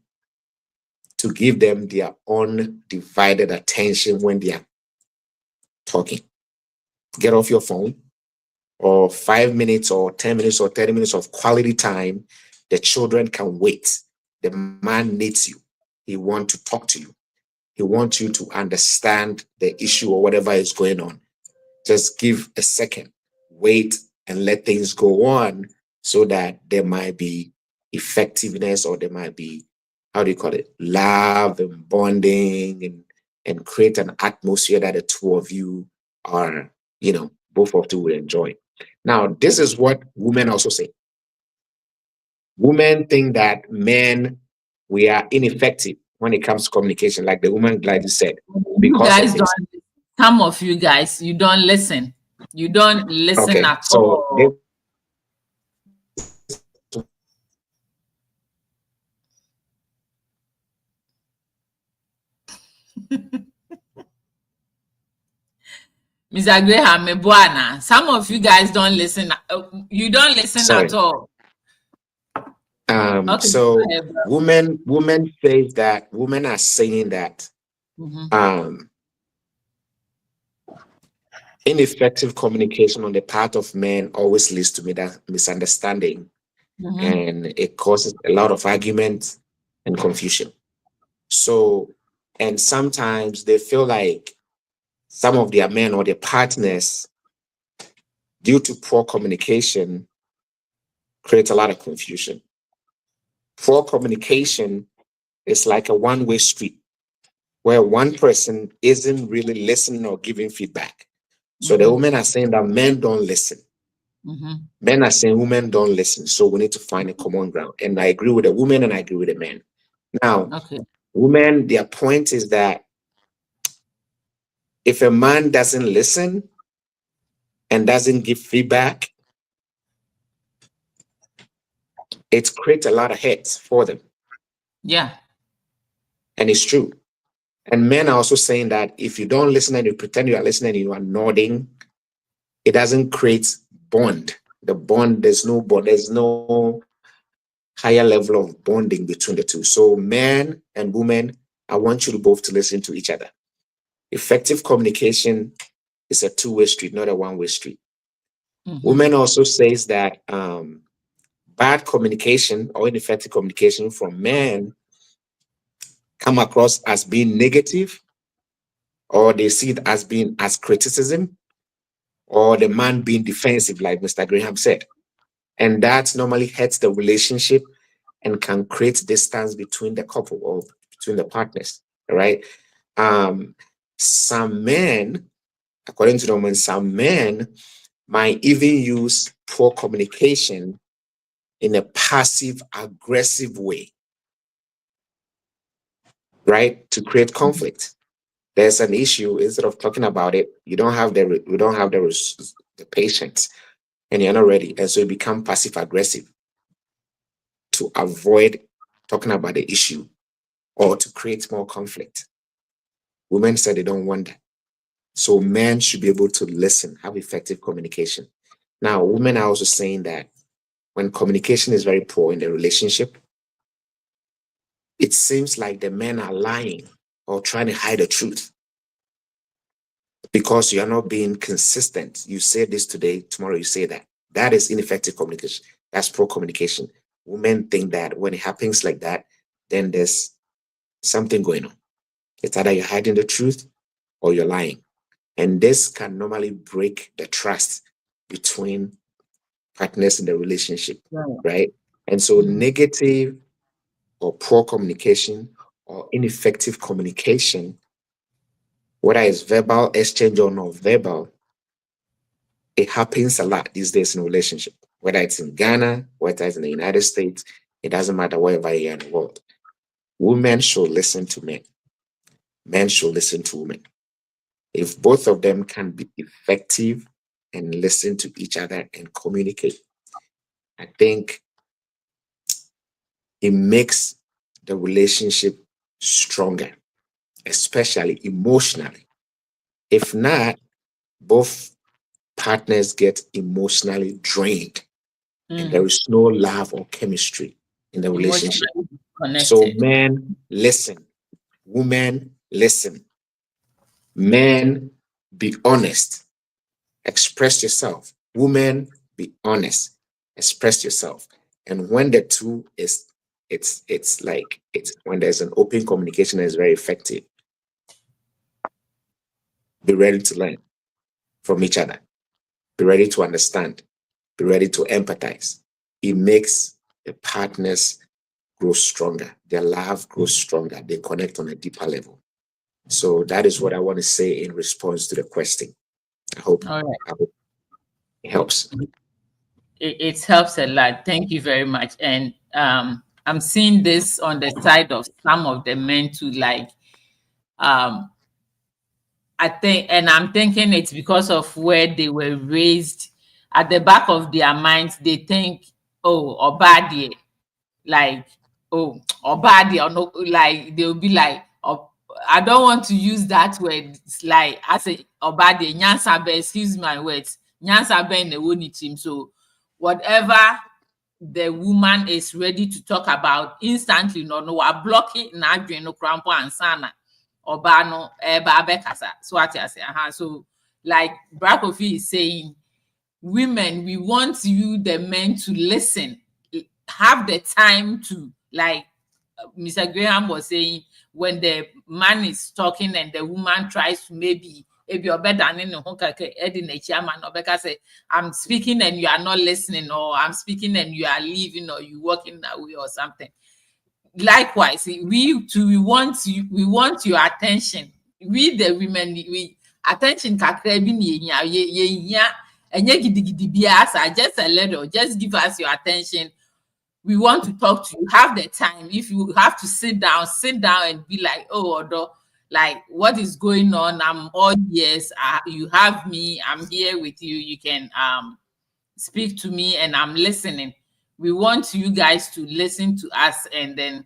to give them their undivided attention when they are talking. Get off your phone, or 5 minutes or 10 minutes or 30 minutes of quality time. The children can wait. The man needs you. He wants to talk to you. He wants you to understand the issue or whatever is going on. Just give a second, wait, and let things go on, so that there might be effectiveness, or there might be, how do you call it, love and bonding, and create an atmosphere that the two of you are, both of you will enjoy. Now, this is what women also say. Women think that men, we are ineffective when it comes to communication, like the woman Gladys said. You guys don't. Some of you guys, you don't listen. You don't listen at all. Mr. Graham, Mebuana, some of you guys don't listen. You don't listen at all. Okay, so women say that, women are saying that ineffective communication on the part of men always leads to misunderstanding, and it causes a lot of argument and confusion. So, and sometimes they feel like some of their men or their partners, due to poor communication, create a lot of confusion. Poor communication is like a one-way street, where one person isn't really listening or giving feedback. So the women are saying that men don't listen. Men are saying women don't listen. So we need to find a common ground. And I agree with the women and I agree with the men. Now, women, their point is that if a man doesn't listen and doesn't give feedback, it creates a lot of hits for them. Yeah. And it's true. And men are also saying that if you don't listen and you pretend you are listening and you are nodding, it doesn't create bond. The bond, there's no bond, there's no higher level of bonding between the two. So men and women, I want you to both to listen to each other. Effective communication is a two-way street, not a one-way street. Women also says that bad communication or ineffective communication from men come across as being negative, or they see it as being as criticism, or the man being defensive, like Mr. Graham said. And that normally hurts the relationship and can create distance between the couple or between the partners, right? Some men, according to the woman, some men might even use poor communication in a passive, aggressive way, right? To create conflict. There's an issue, instead of talking about it, we don't have the patience, and you're not ready, and so you become passive aggressive. to avoid talking about the issue or to create more conflict. Women said they don't want that. So men should be able to listen, have effective communication. Now, women are also saying that when communication is very poor in the relationship, it seems like the men are lying or trying to hide the truth because you are not being consistent. You say this today, tomorrow you say that. That is ineffective communication. That's poor communication. Women think that when it happens like that, then there's something going on. It's either you're hiding the truth or you're lying. And this can normally break the trust between partners in the relationship, right? And so negative or poor communication or ineffective communication, whether it's verbal exchange or non-verbal, it happens a lot these days in relationship, whether it's in Ghana, whether it's in the United States, it doesn't matter wherever you are in the world. Women should listen to men. Men should listen to women. If both of them can be effective and listen to each other and communicate, I think it makes the relationship stronger, especially emotionally. If not, both partners get emotionally drained and there is no love or chemistry in the relationship. So men, listen. Women, listen. Men, be honest. Express yourself. Women, be honest. Express yourself. And when the two is, it's when there's an open communication that is very effective, be ready to learn from each other. Be ready to understand. Be ready to empathize. It makes the partners grow stronger. Their love grows stronger. They connect on a deeper level. So that is what I want to say in response to the question. I hope it helps. It helps a lot. Thank you very much. And I'm seeing this on the side of some of the men too, like I think, and I'm thinking it's because of where they were raised. At the back of their minds, they think, oh, Obadi, like, oh, Obadi, or no, like they'll be like, oh, I don't want to use that word. It's like I say, Obadi, Nyansabe, excuse my words, Nyansabe in the Woni team. So whatever the woman is ready to talk about instantly, no, I block it, na no crampo and sana. Obano kasa. So what I say, so like Brakofi is saying, women, we want you, the men, to listen, have the time to, like Mr. Graham was saying, when the man is talking and the woman tries to maybe you're better than I'm speaking and you are not listening, or I'm speaking and you are leaving, or you walking away or something. Likewise, we want your attention. We the women, we attention kakra bi na yenya enye gidigidi biasa, just a little, just give us your attention. We want to talk to you. Have the time. If you have to sit down and be like, oh, Odo, like what is going on? I'm all ears. You have me. I'm here with you. You can speak to me and I'm listening. We want you guys to listen to us and then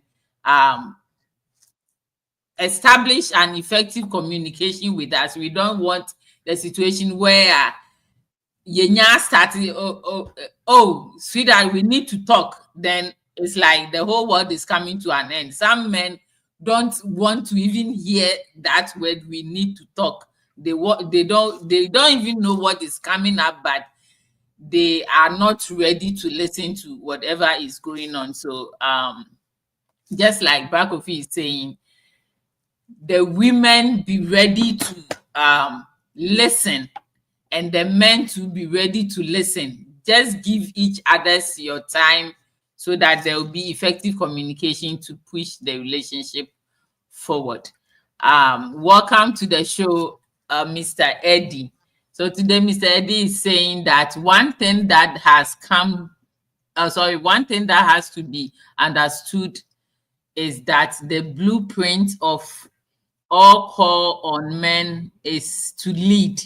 establish an effective communication with us. We don't want the situation where Yenya started, oh, sweetheart, we need to talk. Then it's like the whole world is coming to an end. Some men don't want to even hear that word, we need to talk. They don't even know what is coming up, but they are not ready to listen to whatever is going on. So just like Brakofi is saying, the women be ready to listen and the men to be ready to listen. Just give each others your time so that there will be effective communication to push the relationship forward. Welcome to the show, Mr. Eddie. So today, Mr. Eddie is saying that one thing that has to be understood is that the blueprint of all call on men is to lead.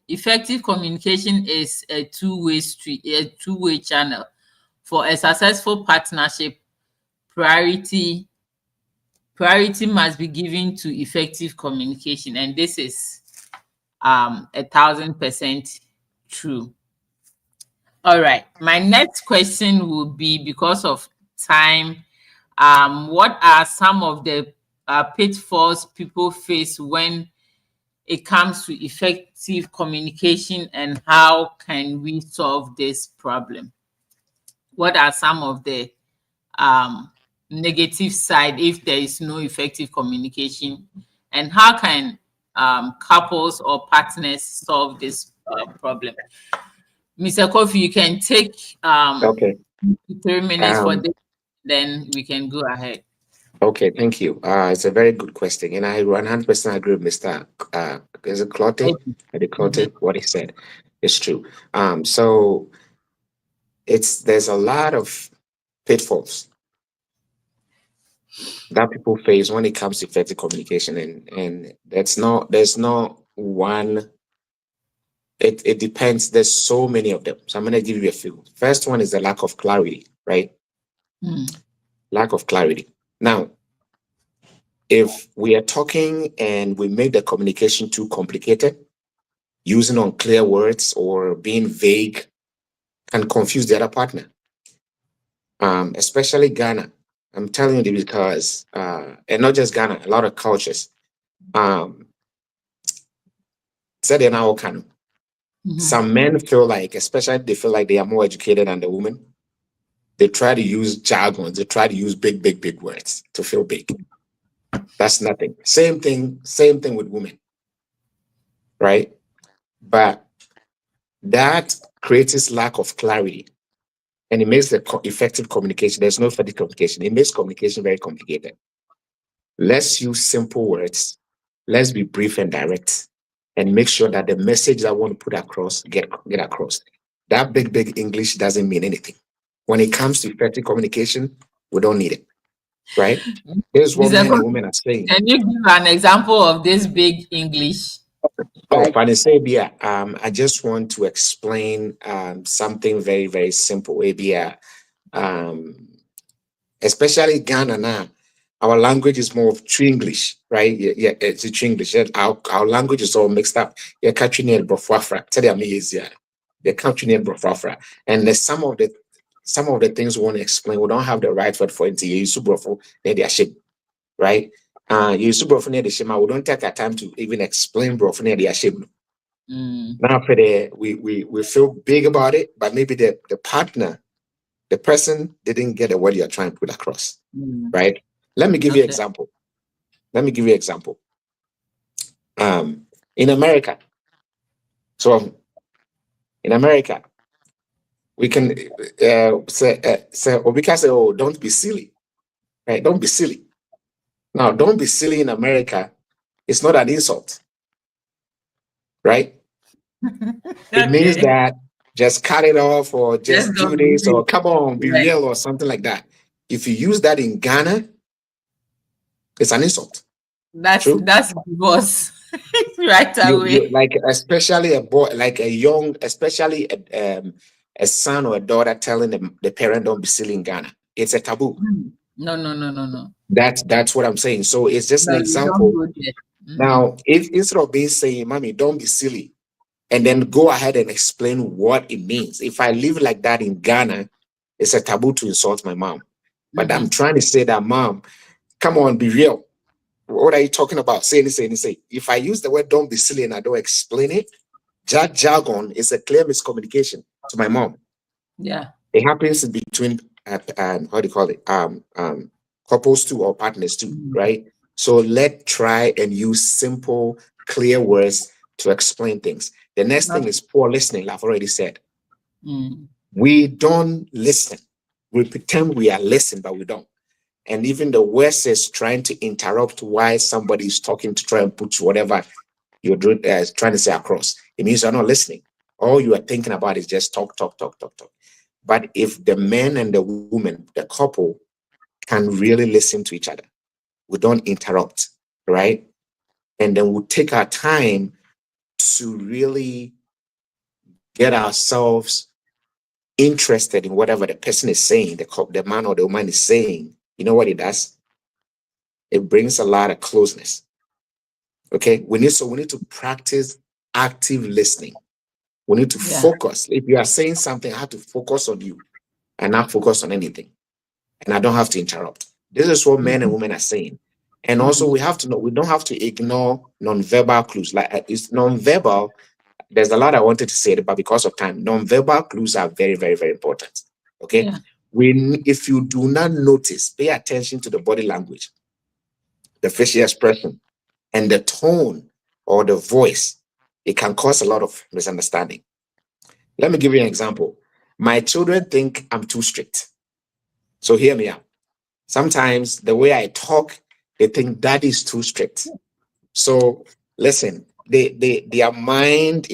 Effective communication is a two-way street, a two-way channel. for a successful partnership, priority must be given to effective communication, and this is 1,000% true. All right, my next question will be, because of time, what are some of the pitfalls people face when it comes to effective communication, and how can we solve this problem? What are some of the negative side if there is no effective communication, and how can couples or partners solve this problem? Mr. Kofi, you can take Okay. 3 minutes for Um, this, then we can go ahead. Okay, thank you. It's a very good question, and I 100% agree with Mr. Is it Clotte? What he said is true. So there's a lot of pitfalls that people face when it comes to effective communication, and there's no one. It depends. There's so many of them. So I'm going to give you a few. First one is the lack of clarity, right? Lack of clarity. Now, if we are talking and we make the communication too complicated, using unclear words or being vague can confuse the other partner. Especially Ghana. I'm telling you this because, and not just Ghana, a lot of cultures. Some men feel like, especially if they feel like they are more educated than the woman, they try to use jargon, they try to use big words to feel big. That's nothing. Same thing with women, right? But that creates this lack of clarity, and it makes the effective communication. There's no effective communication. It makes communication very complicated. Let's use simple words. Let's be brief and direct, and make sure that the message I want to put across get across. That big English doesn't mean anything. When it comes to effective communication, we don't need it, right? Here's what men and women are saying. Can you give an example of this big English? Oh, Fanisabia, I just want to explain something very, very simple. Especially Ghana now, our language is more of Tringlish, right? Yeah, it's Tringlish. Our language is all mixed up. Yeah, Katrina Brofafra. Tell me easier. The Katrina Brofafra. And there's some of the things we want to explain. We don't have the right word for it. Right? We don't take our time to even explain Now for we feel big about it, but maybe the partner, the person didn't get the word you're trying to put across. Right? Let me give you an example. In America, we can say, or we can say, oh, don't be silly. Right? Don't be silly. Now, don't be silly in America. It's not an insult. Right? It means that just cut it off, or just do this, or come on, be real, or something like that. If you use that in Ghana, it's an insult. That's divorce right away. Like, especially a boy, like a young, especially a son or a daughter telling the parent, don't be silly in Ghana. It's a taboo. No. That's what I'm saying. So it's just an example. Now, if instead of saying, mommy, don't be silly, and then go ahead and explain what it means. If I live like that in Ghana, it's a taboo to insult my mom. But I'm trying to say that, mom, come on, be real. What are you talking about? Say. If I use the word don't be silly and I don't explain it, that jargon is a clear miscommunication to my mom. Yeah. It happens between how do you call it? Couples too, or partners too, right? So let's try and use simple, clear words to explain things. The next thing is poor listening, like I've already said. We don't listen. We pretend we are listening, but we don't. And even the worst is trying to interrupt while somebody is talking to try and put whatever you're doing, trying to say across. It means you're not listening. All you are thinking about is just talk. But if the man and the woman, the couple, can really listen to each other, we don't interrupt, right? And then we'll take our time to really get ourselves interested in whatever the person is saying, the man or the woman is saying, you know what it does? It brings a lot of closeness. Okay, we need to practice active listening. We need to focus. If you are saying something, I have to focus on you and not focus on anything. And I don't have to interrupt. This is what men and women are saying. And also we have to know, we don't have to ignore non-verbal clues. Like it's non-verbal. There's a lot I wanted to say, but because of time, non-verbal clues are very, very, very important. Okay. Yeah. If you do not notice, pay attention to the body language, the facial expression, and the tone or the voice, it can cause a lot of misunderstanding. Let me give you an example. My children think I'm too strict. So hear me out. Sometimes the way I talk, they think that is too strict. So listen, in their mind,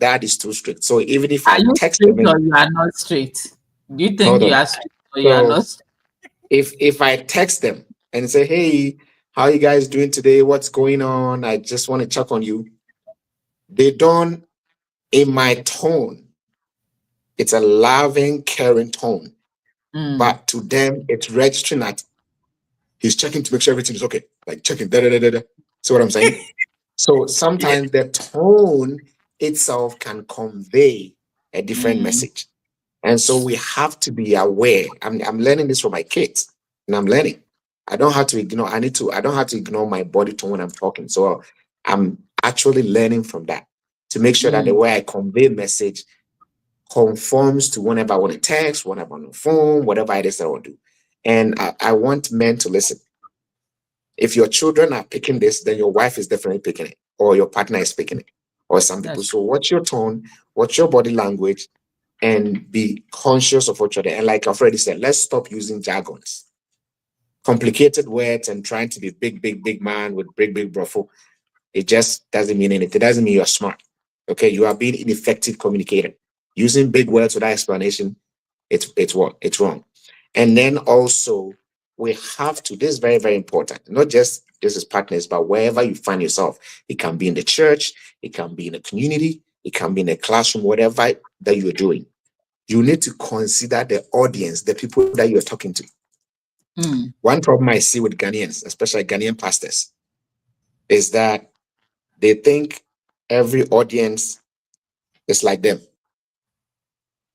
that is too strict. So even if I text them, or you are not straight? Do you think you are straight or you are not straight? If I text them and say, hey, how are you guys doing today? What's going on? I just want to check on you. They don't, in my tone, it's a loving, caring tone. But to them, it's registering that he's checking to make sure everything is okay. Like checking, See what I'm saying? So sometimes the tone itself can convey a different message. And so we have to be aware. I'm learning this from my kids, and I'm learning. I don't have to ignore, I don't have to ignore my body tone when I'm talking. So I'm actually learning from that to make sure that the way I convey message conforms to whenever I want to text, whenever I'm on the phone, whatever it is that I want to do. And I want men to listen. If your children are picking this, then your wife is definitely picking it, or your partner is picking it, or some people. So watch your tone, watch your body language, and be conscious of what you're doing. And like I've already said, let's stop using jargons, complicated words, and trying to be big man with big bruffle. It just doesn't mean anything. It doesn't mean you're smart. Okay, you are being ineffective communicator. Using big words without explanation, it's wrong. And then also we have to, this is very, very important, not just this is partners, but wherever you find yourself. It can be in the church, it can be in a community, it can be in a classroom, whatever that you're doing. You need to consider the audience, the people that you're talking to. One problem I see with Ghanaians, especially Ghanaian pastors, is that they think every audience is like them,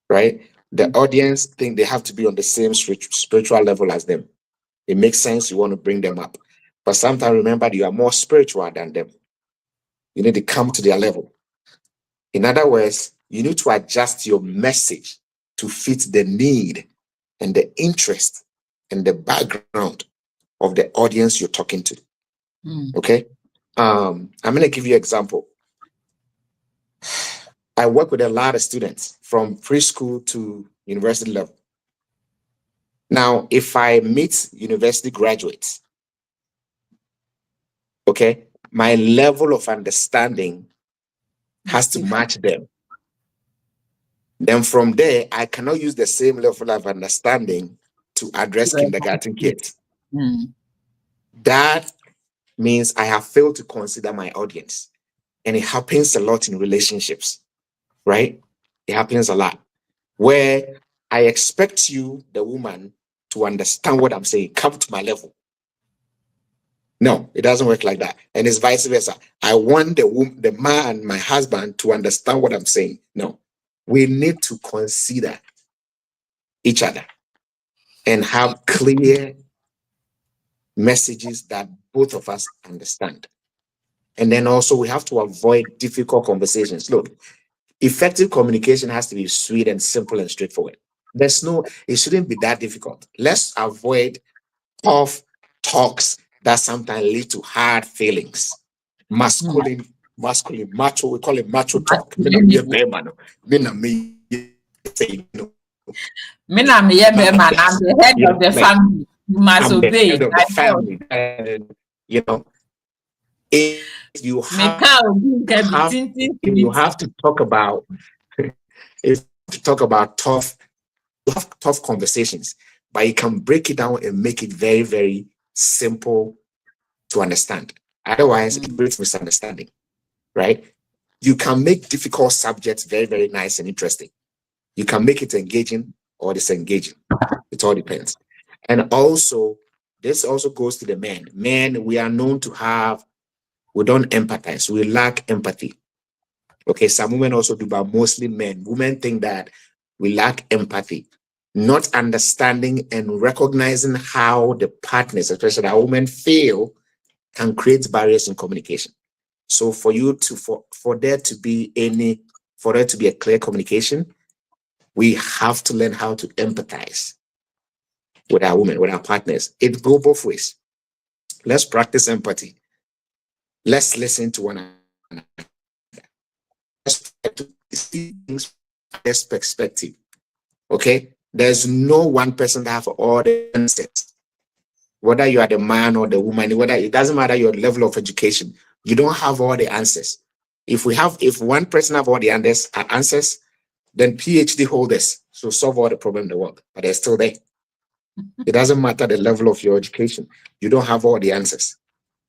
right? The audience think they have to be on the same spiritual level as them. It makes sense, you want to bring them up. But sometimes remember, you are more spiritual than them. You need to come to their level. In other words, you need to adjust your message to fit the need and the interest and the background of the audience you're talking to. Okay? I'm going to give you an example. I work with a lot of students from preschool to university level. Now, if I meet university graduates, okay, my level of understanding has to match them. Then from there, I cannot use the same level of understanding to address kindergarten kids. That means I have failed to consider my audience. And it happens a lot in relationships, right? It happens a lot where I expect you, the woman, to understand what I'm saying, come to my level. No, it doesn't work like that. And it's vice versa. I want the man, my husband, to understand what I'm saying. No, we need to consider each other and have clear messages that both of us understand. And then also we have to avoid difficult conversations. Look, effective communication has to be sweet and simple and straightforward. It shouldn't be that difficult. Let's avoid tough talks that sometimes lead to hard feelings. Masculine, macho, we call it macho talk. Me na me ye be man, I'm the head of the family. You must obey. Head of the family. And, you know, if you have to talk about tough conversations, but you can break it down and make it very, very simple to understand. Otherwise, it creates misunderstanding, right? You can make difficult subjects very, very nice and interesting. You can make it engaging or disengaging. It all depends. And also, this also goes to the men. Men, we are known to have, we don't empathize. We lack empathy. Okay, some women also do, but mostly men. Women think that we lack empathy, not understanding and recognizing how the partners, especially our women, feel can create barriers in communication. So for you to, for there to be a clear communication, we have to learn how to empathize with our women, with our partners. It goes both ways. Let's practice empathy. Let's listen to one another. Let's try to see things from this perspective. Okay? There's no one person that have all the answers. Whether you are the man or the woman, whether it doesn't matter your level of education, you don't have all the answers. If one person have all the answers, then PhD holders so solve all the problem in the world, but they're still there. It doesn't matter the level of your education. You don't have all the answers.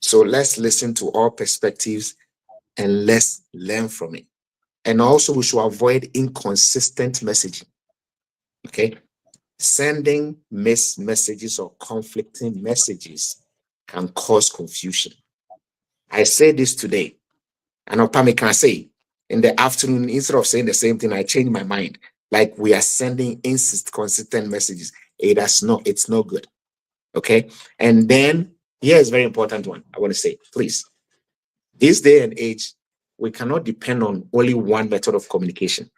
So let's listen to all perspectives and let's learn from it. And also we should avoid inconsistent messaging. Okay? Sending mixed messages or conflicting messages can cause confusion. I say this today, and Opami can say in the afternoon, instead of saying the same thing, I change my mind. Like we are sending consistent messages. It's not good. Okay. And then here's a very important one I want to say, please. This day and age, we cannot depend on only one method of communication.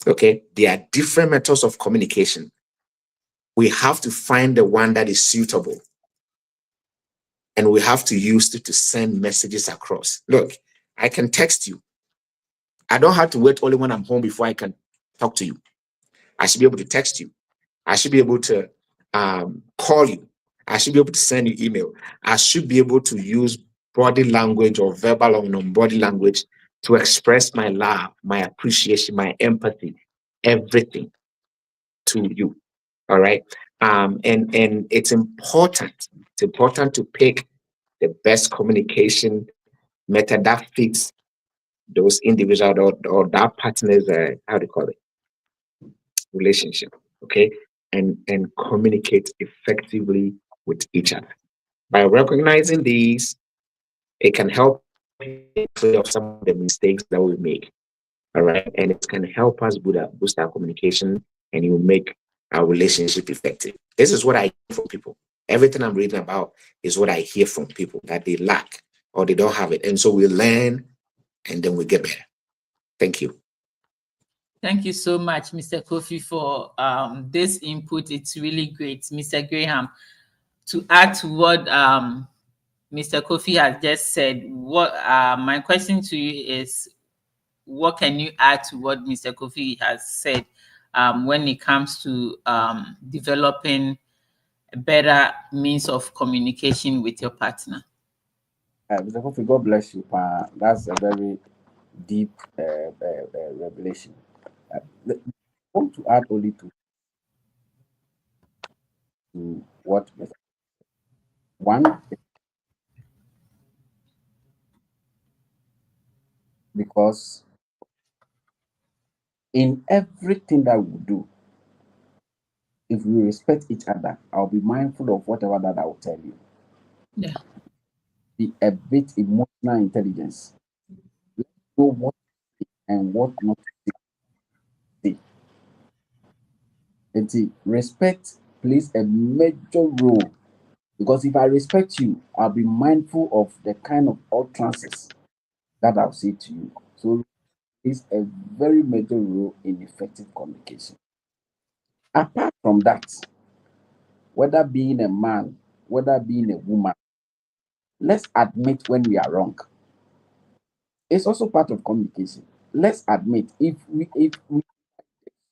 Okay. There are different methods of communication. We have to find the one that is suitable. And we have to use it to send messages across. Look, I can text you. I don't have to wait only when I'm home before I can talk to you. I should be able to text you. I should be able to call you. I should be able to send you email. I should be able to use body language or verbal or non-body language to express my love, my appreciation, my empathy, everything to you. All right. And it's important. It's important to pick the best communication method that fits those individuals or that partners, how do you call it, relationship. Okay. And communicate effectively with each other. By recognizing these, it can help clear up some of the mistakes that we make. All right. And it can help us boost our communication, and it will make our relationship effective. This is what I hear from people. Everything I'm reading about is what I hear from people that they lack or they don't have it. And so we learn and then we get better. Thank you. Thank you so much, Mr. Kofi, for this input. It's really great. Mr. Graham, to add to what Mr. Kofi has just said, what my question to you is, what can you add to what Mr. Kofi has said when it comes to developing a better means of communication with your partner? Mr. Kofi, God bless you. That's a very deep revelation. I want to add only to what one, because in everything that we do, if we respect each other, I'll be mindful of whatever that I will tell you. Yeah. Be a bit emotional intelligence. Let's know what and what not to say. And see, respect plays a major role, because if I respect you, I'll be mindful of the kind of utterances that I'll say to you. So it's a very major role in effective communication. Apart from that, whether being a man, whether being a woman, let's admit when we are wrong. It's also part of communication. Let's admit if we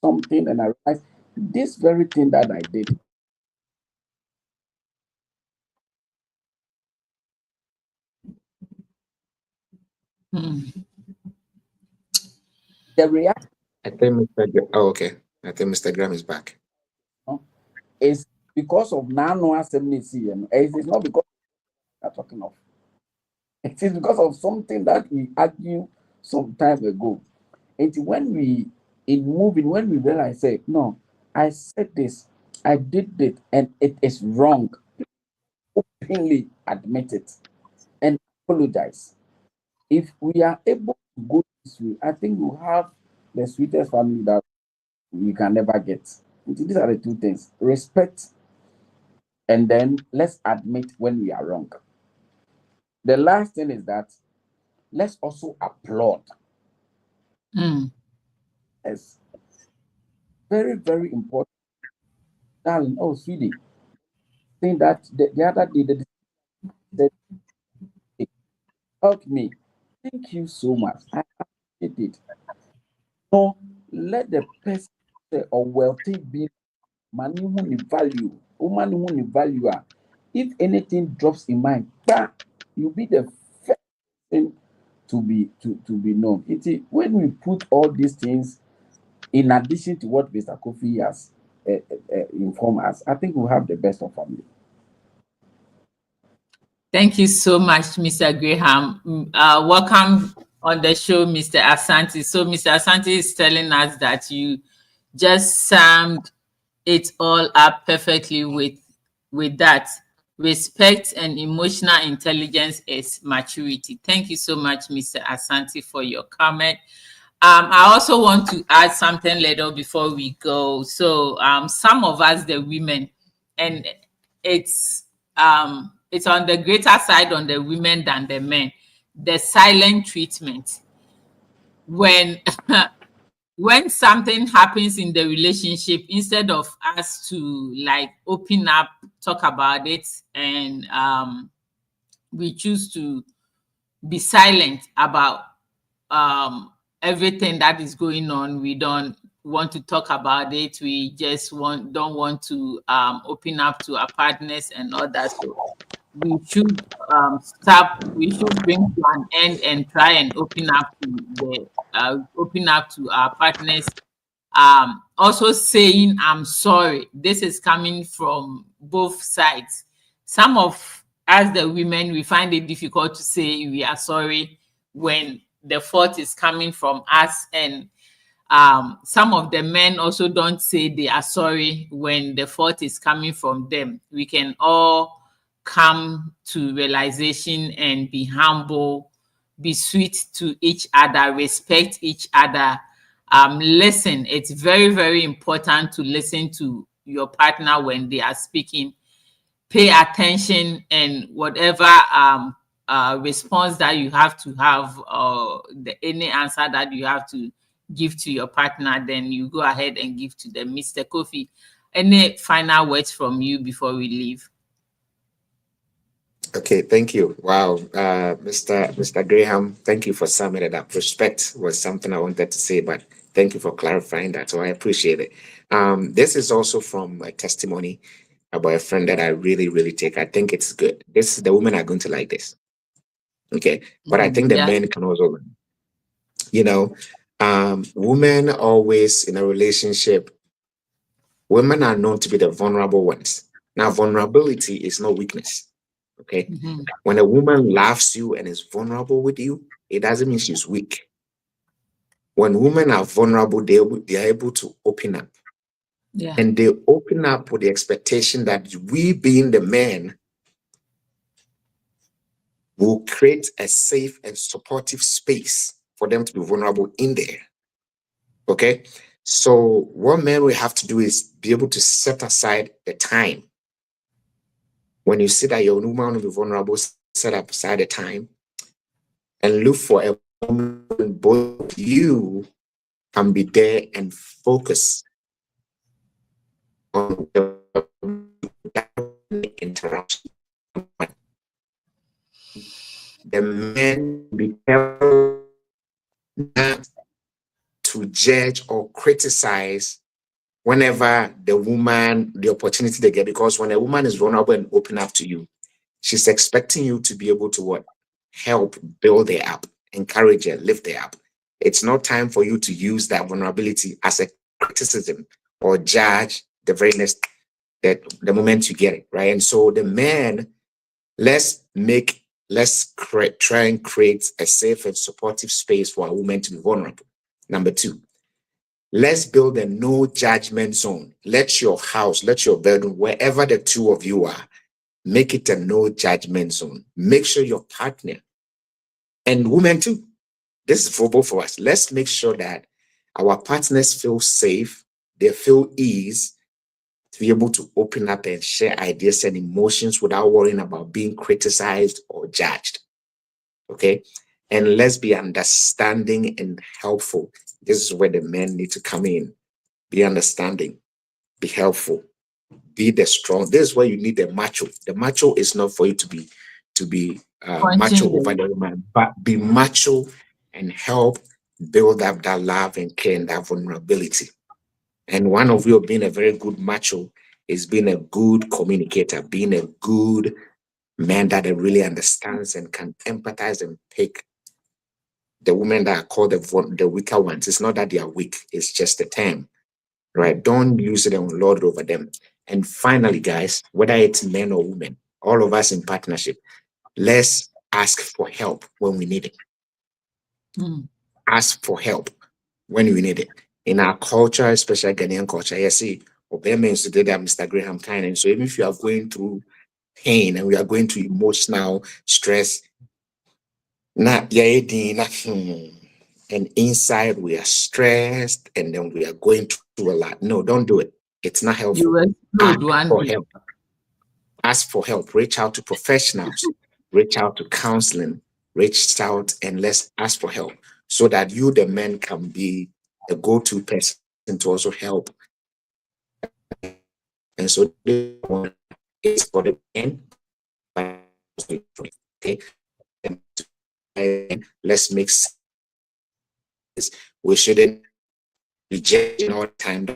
something and I realize this very thing that I did. The reaction, I think okay. I think Mr. Graham is back. is because of nano assembly. It's not because we're talking of. It is because of something that we argued some time ago. And when we in moving, when we realize, say, no, I said this, I did it, and it is wrong, openly admit it and apologize. If we are able to go this way, I think we'll have the sweetest family that we can never get. These are the two things: respect, and then let's admit when we are wrong. The last thing is that let's also applaud. Yes, very, very important. Darling, oh, sweetie, think that the other day, the helped me. Thank you so much. I appreciate it. So let the person say, or wealthy be money who value, woman who value. If anything drops in mind, you'll be the first thing to be known. When we put all these things in addition to what Mr. Kofi has informed us, I think we'll have the best of family. Thank you so much, Mr. Graham. Welcome on the show, Mr. Asante. So Mr. Asante is telling us that you just summed it all up perfectly with that. Respect and emotional intelligence is maturity. Thank you so much, Mr. Asante, for your comment. I also want to add something later before we go. So some of us, the women, and it's on the greater side on the women than the men, the silent treatment. When when something happens in the relationship, instead of us to like open up, talk about it, and we choose to be silent about everything that is going on. We don't want to talk about it. We just don't want to open up to our partners and all that. So we should stop. We should bring to an end and try and open up to our partners. Also saying I'm sorry. This is coming from both sides. Some of us, the women, we find it difficult to say we are sorry when the fault is coming from us, and some of the men also don't say they are sorry when the fault is coming from them. We can all come to realization and be humble, be sweet to each other, respect each other. Listen. It's very, very important to listen to your partner when they are speaking. Pay attention, and whatever response that you have to have, or any answer that you have to give to your partner, then you go ahead and give to them. Mr. Kofi, any final words from you before we leave? Okay, thank you. Wow, Mr. Graham, thank you for summing it up. Respect was something I wanted to say, but thank you for clarifying that. So I appreciate it. This is also from a testimony about a friend that I really, really take. I think it's good. The women are going to like this. Okay, but I think the men can also learn. Women always in a relationship, women are known to be the vulnerable ones. Now, vulnerability is no weakness. Okay. When a woman loves you and is vulnerable with you, it doesn't mean she's weak. When women are vulnerable, they are able to open up. Yeah. And they open up with the expectation that we, being the men, will create a safe and supportive space for them to be vulnerable in there. Okay. So what men will have to do is be able to set aside the time. When you see that your woman will be vulnerable, set aside the time and look for a woman both you can be there and focus on the interaction. The men be careful not to judge or criticize whenever the opportunity they get, because when a woman is vulnerable and open up to you, she's expecting you to be able to help build her up, encourage her, lift her up. It's not time for you to use that vulnerability as a criticism or judge the very next the moment you get it, right? And so the men, let's try and create a safe and supportive space for a woman to be vulnerable. Number two, let's build a no judgment zone. Let your house, let your bedroom, wherever the two of you are, make it a no judgment zone. Make sure your partner, and women too, this is for both of us. Let's make sure that our partners feel safe, they feel ease to be able to open up and share ideas and emotions without worrying about being criticized or judged. Okay? And let's be understanding and helpful. This is where the men need to come in. Be understanding, be helpful, be the strong. This is where you need the macho. The macho is not for you to be macho over the woman, but be macho and help build up that love and care and that vulnerability. And one of you being a very good macho is being a good communicator, being a good man that really understands and can empathize and pick the women that are called the weaker ones. It's not that they are weak, it's just a term, right? Don't use it and lord over them. And finally, guys, whether it's men or women, all of us in partnership, let's ask for help when we need it. Ask for help when we need it. In our culture, especially Ghanaian culture, you see, obedience to that Mr. Graham kind. And so even if you are going through pain and we are going through emotional stress, and inside we are stressed and then we are going through a lot. No, don't do it. It's not helpful. Ask for help. Ask for help. Reach out to professionals. Reach out to counseling. Reach out and let's ask for help so that you, the men, can be the go-to person to also help. And so this one is for the men. Okay. And let's make sense. We shouldn't reject all time.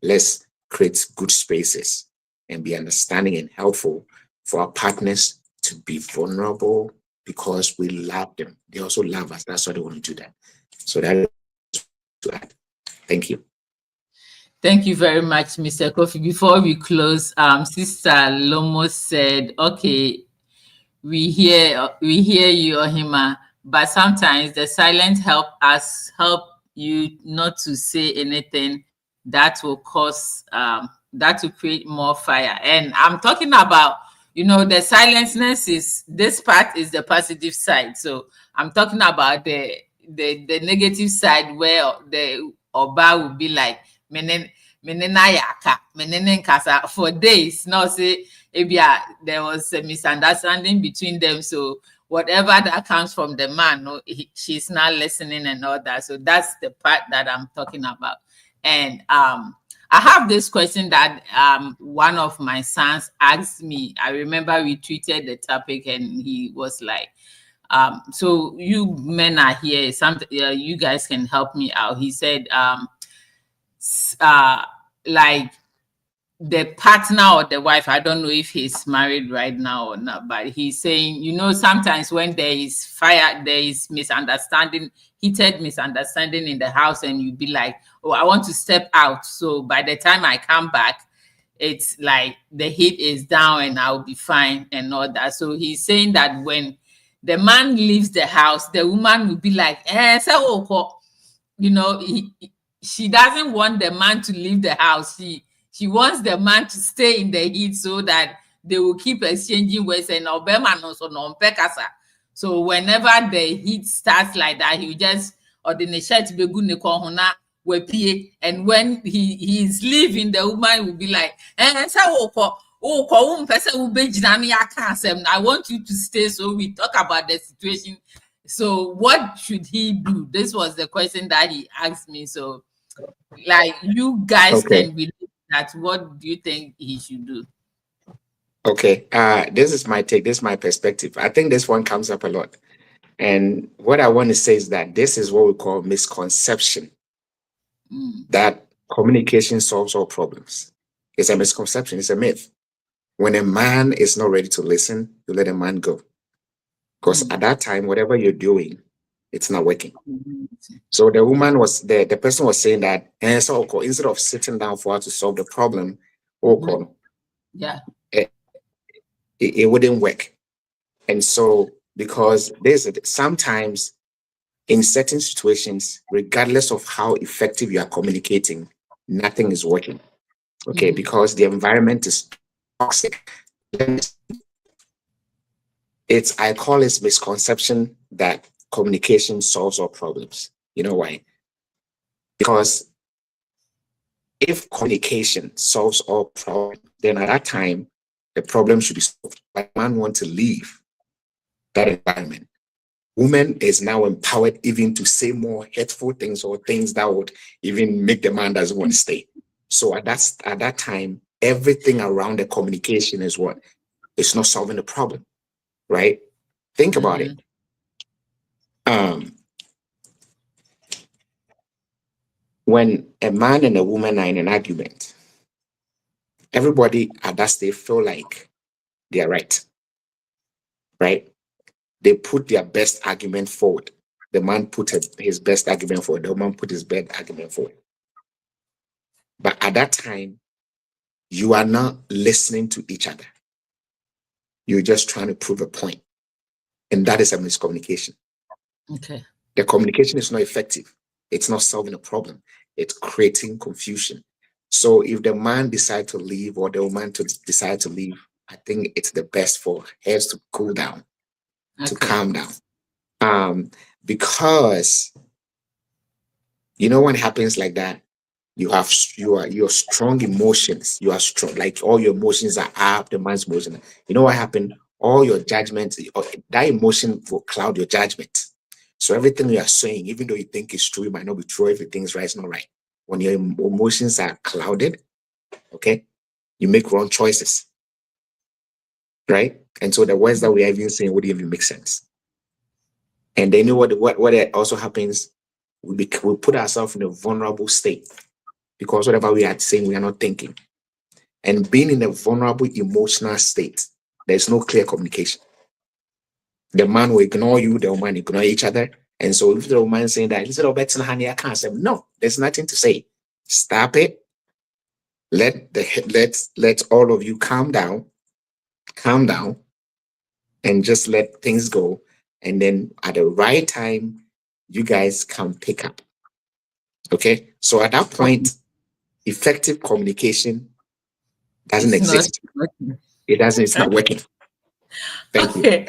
Let's create good spaces and be understanding and helpful for our partners to be vulnerable because we love them. They also love us. That's why they want to do that. So that is to add. Thank you. Thank you very much, Mr. Kofi. Before we close, Sister Lomo said, okay, we hear you, Ohima, but sometimes the silence help you not to say anything that will cause that will create more fire. And I'm talking about, the silenceness is, this part is the positive side. So I'm talking about the negative side where the Oba will be like, for days. Now say, there was a misunderstanding between them. So whatever that comes from the man, she's not listening and all that. So that's the part that I'm talking about. And I have this question that one of my sons asked me. I remember we tweeted the topic and he was like, so you men are here, you guys can help me out. He said, like the partner or the wife, I don't know if he's married right now or not, but he's saying, sometimes when there is fire, there is misunderstanding, heated misunderstanding in the house, and you be like, oh, I want to step out. So by the time I come back, it's like the heat is down and I'll be fine and all that. So he's saying that when the man leaves the house, the woman will be like, she doesn't want the man to leave the house. She wants the man to stay in the heat so that they will keep exchanging words. And so whenever the heat starts like that, he just and when he is leaving, the woman will be like, I want you to stay. So we talk about the situation. So what should he do? This was the question that he asked me. So like you guys can believe that. What do you think he should do? Okay, this is my take. This is my perspective. I think this one comes up a lot. And what I want to say is that this is what we call misconception. That communication solves all problems. It's a misconception. It's a myth. When a man is not ready to listen, you let a man go. Because at that time, whatever you're doing, it's not working. So the woman the person was saying that instead of sitting down for her to solve the problem, it wouldn't work. And so because sometimes in certain situations, regardless of how effective you are communicating, nothing is working. Okay, because the environment is toxic. I call it misconception that communication solves all problems. You know why? Because if communication solves all problems, then at that time, the problem should be solved. But man wants to leave that environment. Woman is now empowered even to say more hurtful things or things that would even make the man doesn't want to stay. So at that time, everything around the communication is what? It's not solving the problem, right? Think about it. When a man and a woman are in an argument, everybody at that stage feel like they are right, right? They put their best argument forward. The man put his best argument forward. The woman put his best argument forward. But at that time, you are not listening to each other. You're just trying to prove a point. And that is a miscommunication. Okay. The communication is not effective. It's not solving a problem. It's creating confusion. So if the man decides to leave or the woman decide to leave, I think it's the best for her to cool down, to calm down. Because you know when it happens like that, your strong emotions. You are strong, like all your emotions are up, the man's emotion. You know what happened? All your judgment, that emotion will cloud your judgment. So everything you are saying, even though you think it's true, it might not be true. Everything's right, it's not right. When your emotions are clouded, okay, you make wrong choices, right? And so the words that we are even saying wouldn't even make sense. And then you know what also happens? We put ourselves in a vulnerable state because whatever we are saying, we are not thinking. And being in a vulnerable emotional state, there's no clear communication. The man will ignore you, the woman ignore each other. And so if the woman is saying that, instead of betting honey, I can't say, no, there's nothing to say. Stop it. Let all of you calm down, and just let things go. And then at the right time, you guys can pick up. Okay. So at that point, effective communication doesn't exist. It's not working. Thank you.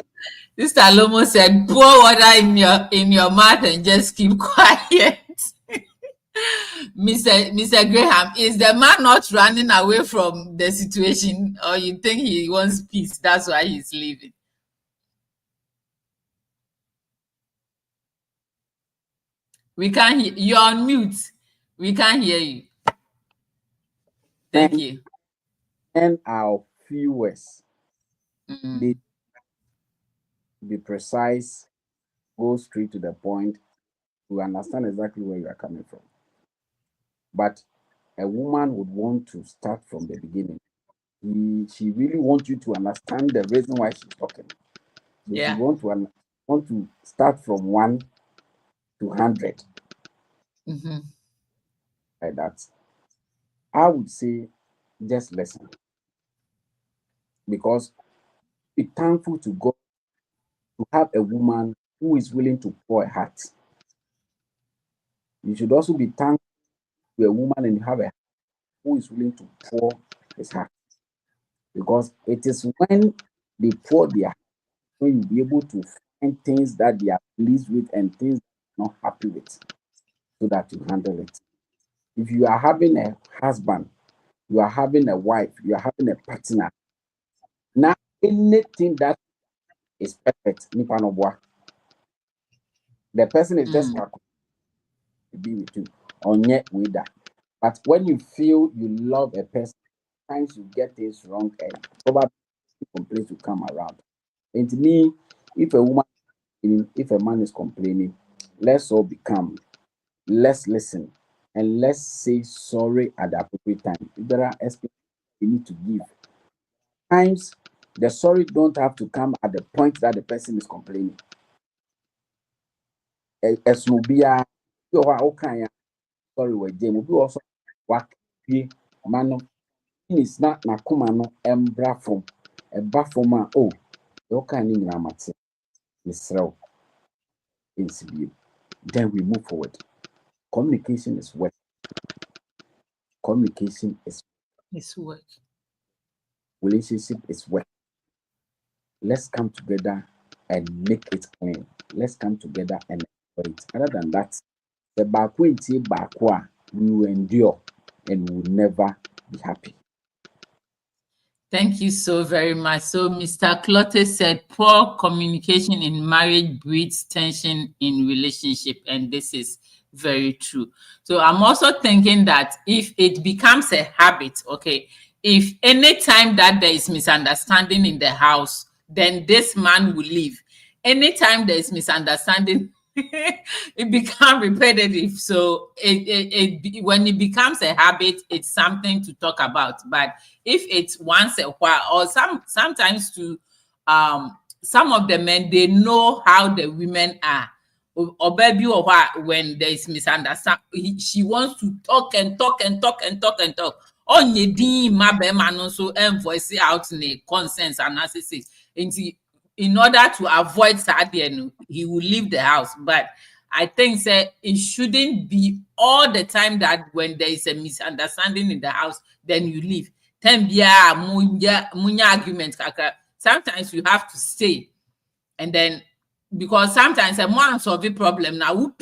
Sister Lomo said, pour water in your mouth and just keep quiet. Mr. Graham, is the man not running away from the situation, or you think he wants peace? That's why he's leaving. We can't hear you're on mute. We can't hear you. Thank you. And our viewers, they be precise, go straight to the point, to understand exactly where you are coming from. But a woman would want to start from the beginning. She really wants you to understand the reason why she's talking. So Yeah. she want to start from 1 to 100. Like that. I would say just listen. Because be thankful to God to have a woman who is willing to pour a heart. You should also be thankful to a woman and you have a heart who is willing to pour his heart. Because it is when they pour their heart, when you'll be able to find things that they are pleased with and things they're not happy with, so that you handle it. If you are having a husband, you are having a wife, you are having a partner, now anything that is perfect, the person is just to be with you, or yet with that. But when you feel you love a person, sometimes you get things wrong and probably complaints will come around. And to me, if a man is complaining, let's all be calm. Let's listen and let's say sorry at the appropriate time. If there are explanations you need to give, times the sorry don't have to come at the point that the person is complaining. As no be a sorry we Jame be also work man is not na kuma no embra from a bafoma oh you can in ramate misrel in CBU. then we move forward. Communication is work. Communication is work. Relationship is work. Let's come together and make it clean. Let's come together and enjoy it. Other than that, the bakwa we will endure and we will never be happy. Thank you so very much. So Mr. Clotte said, poor communication in marriage breeds tension in relationship. And this is very true. So I'm also thinking that if it becomes a habit, okay, if any time that there is misunderstanding in the house, then this man will leave. Anytime there is misunderstanding, it becomes repetitive. So when it becomes a habit, it's something to talk about. But if it's once a while, or sometimes to some of the men, they know how the women are. Or baby, or when there is misunderstanding, she wants to talk and talk and talk and talk and talk. On your dean, my man also voice out in consensus and narcissist. In order to avoid that, he will leave the house. But I think it shouldn't be all the time that when there is a misunderstanding in the house, then you leave. Argument. Sometimes you have to stay. And then, because sometimes a more solve problem now,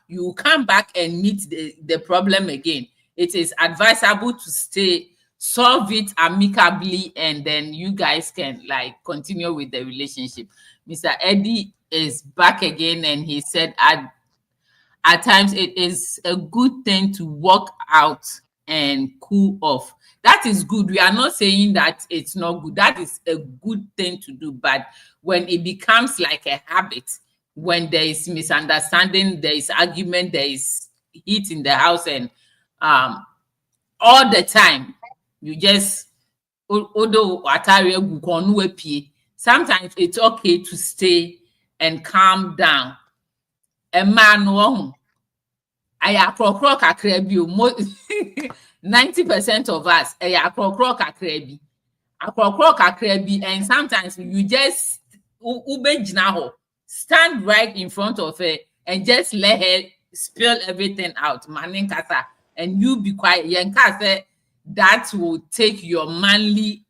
you come back and meet the problem again. It is advisable to stay, solve it amicably, and then you guys can continue with the relationship. Mr. Eddie is back again, and he said at times it is a good thing to walk out and cool off. That is good. We are not saying that it's not good. That is a good thing to do. But when it becomes like a habit, when there is misunderstanding, there is argument, there is heat in the house, and all the time, you just sometimes it's okay to stay and calm down. A man won't. 90% of us and sometimes you just stand right in front of her and just let her spill everything out, and you be quiet. That will take your manly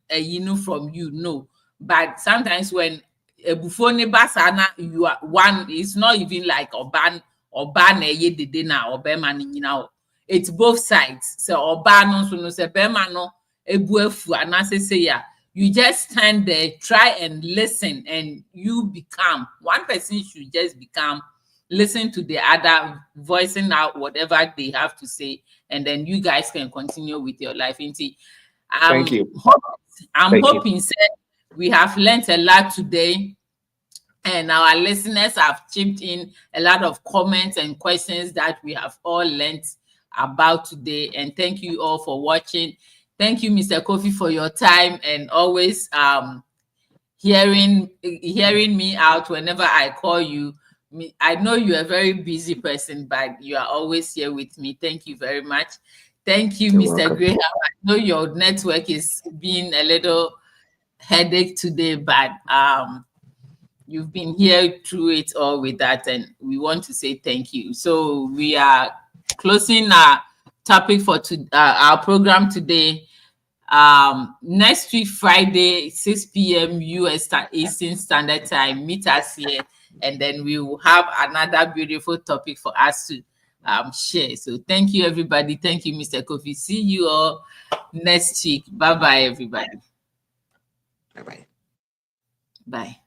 from you. No, but sometimes when you are one, it's not even like it's both sides. So you just stand there, try and listen, and you become one person should just become listen to the other, voicing out whatever they have to say, and then you guys can continue with your life. Thank you. I'm hoping we have learned a lot today, and our listeners have chipped in a lot of comments and questions that we have all learned about today. And thank you all for watching. Thank you, Mr. Kofi, for your time and always hearing me out whenever I call you. I know you're a very busy person, but you are always here with me. Thank you very much. Thank you, Mr. Welcome. Graham. I know your network is being a little headache today, but you've been here through it all with that, and we want to say thank you. So we are closing our topic for our program today. Next week, Friday, 6 p.m. US Eastern Standard Time, meet us here, and then we will have another beautiful topic for us to share. So thank you, everybody. Thank you, Mr. Kofi. See you all next week. Bye-bye, everybody. Bye-bye. Bye.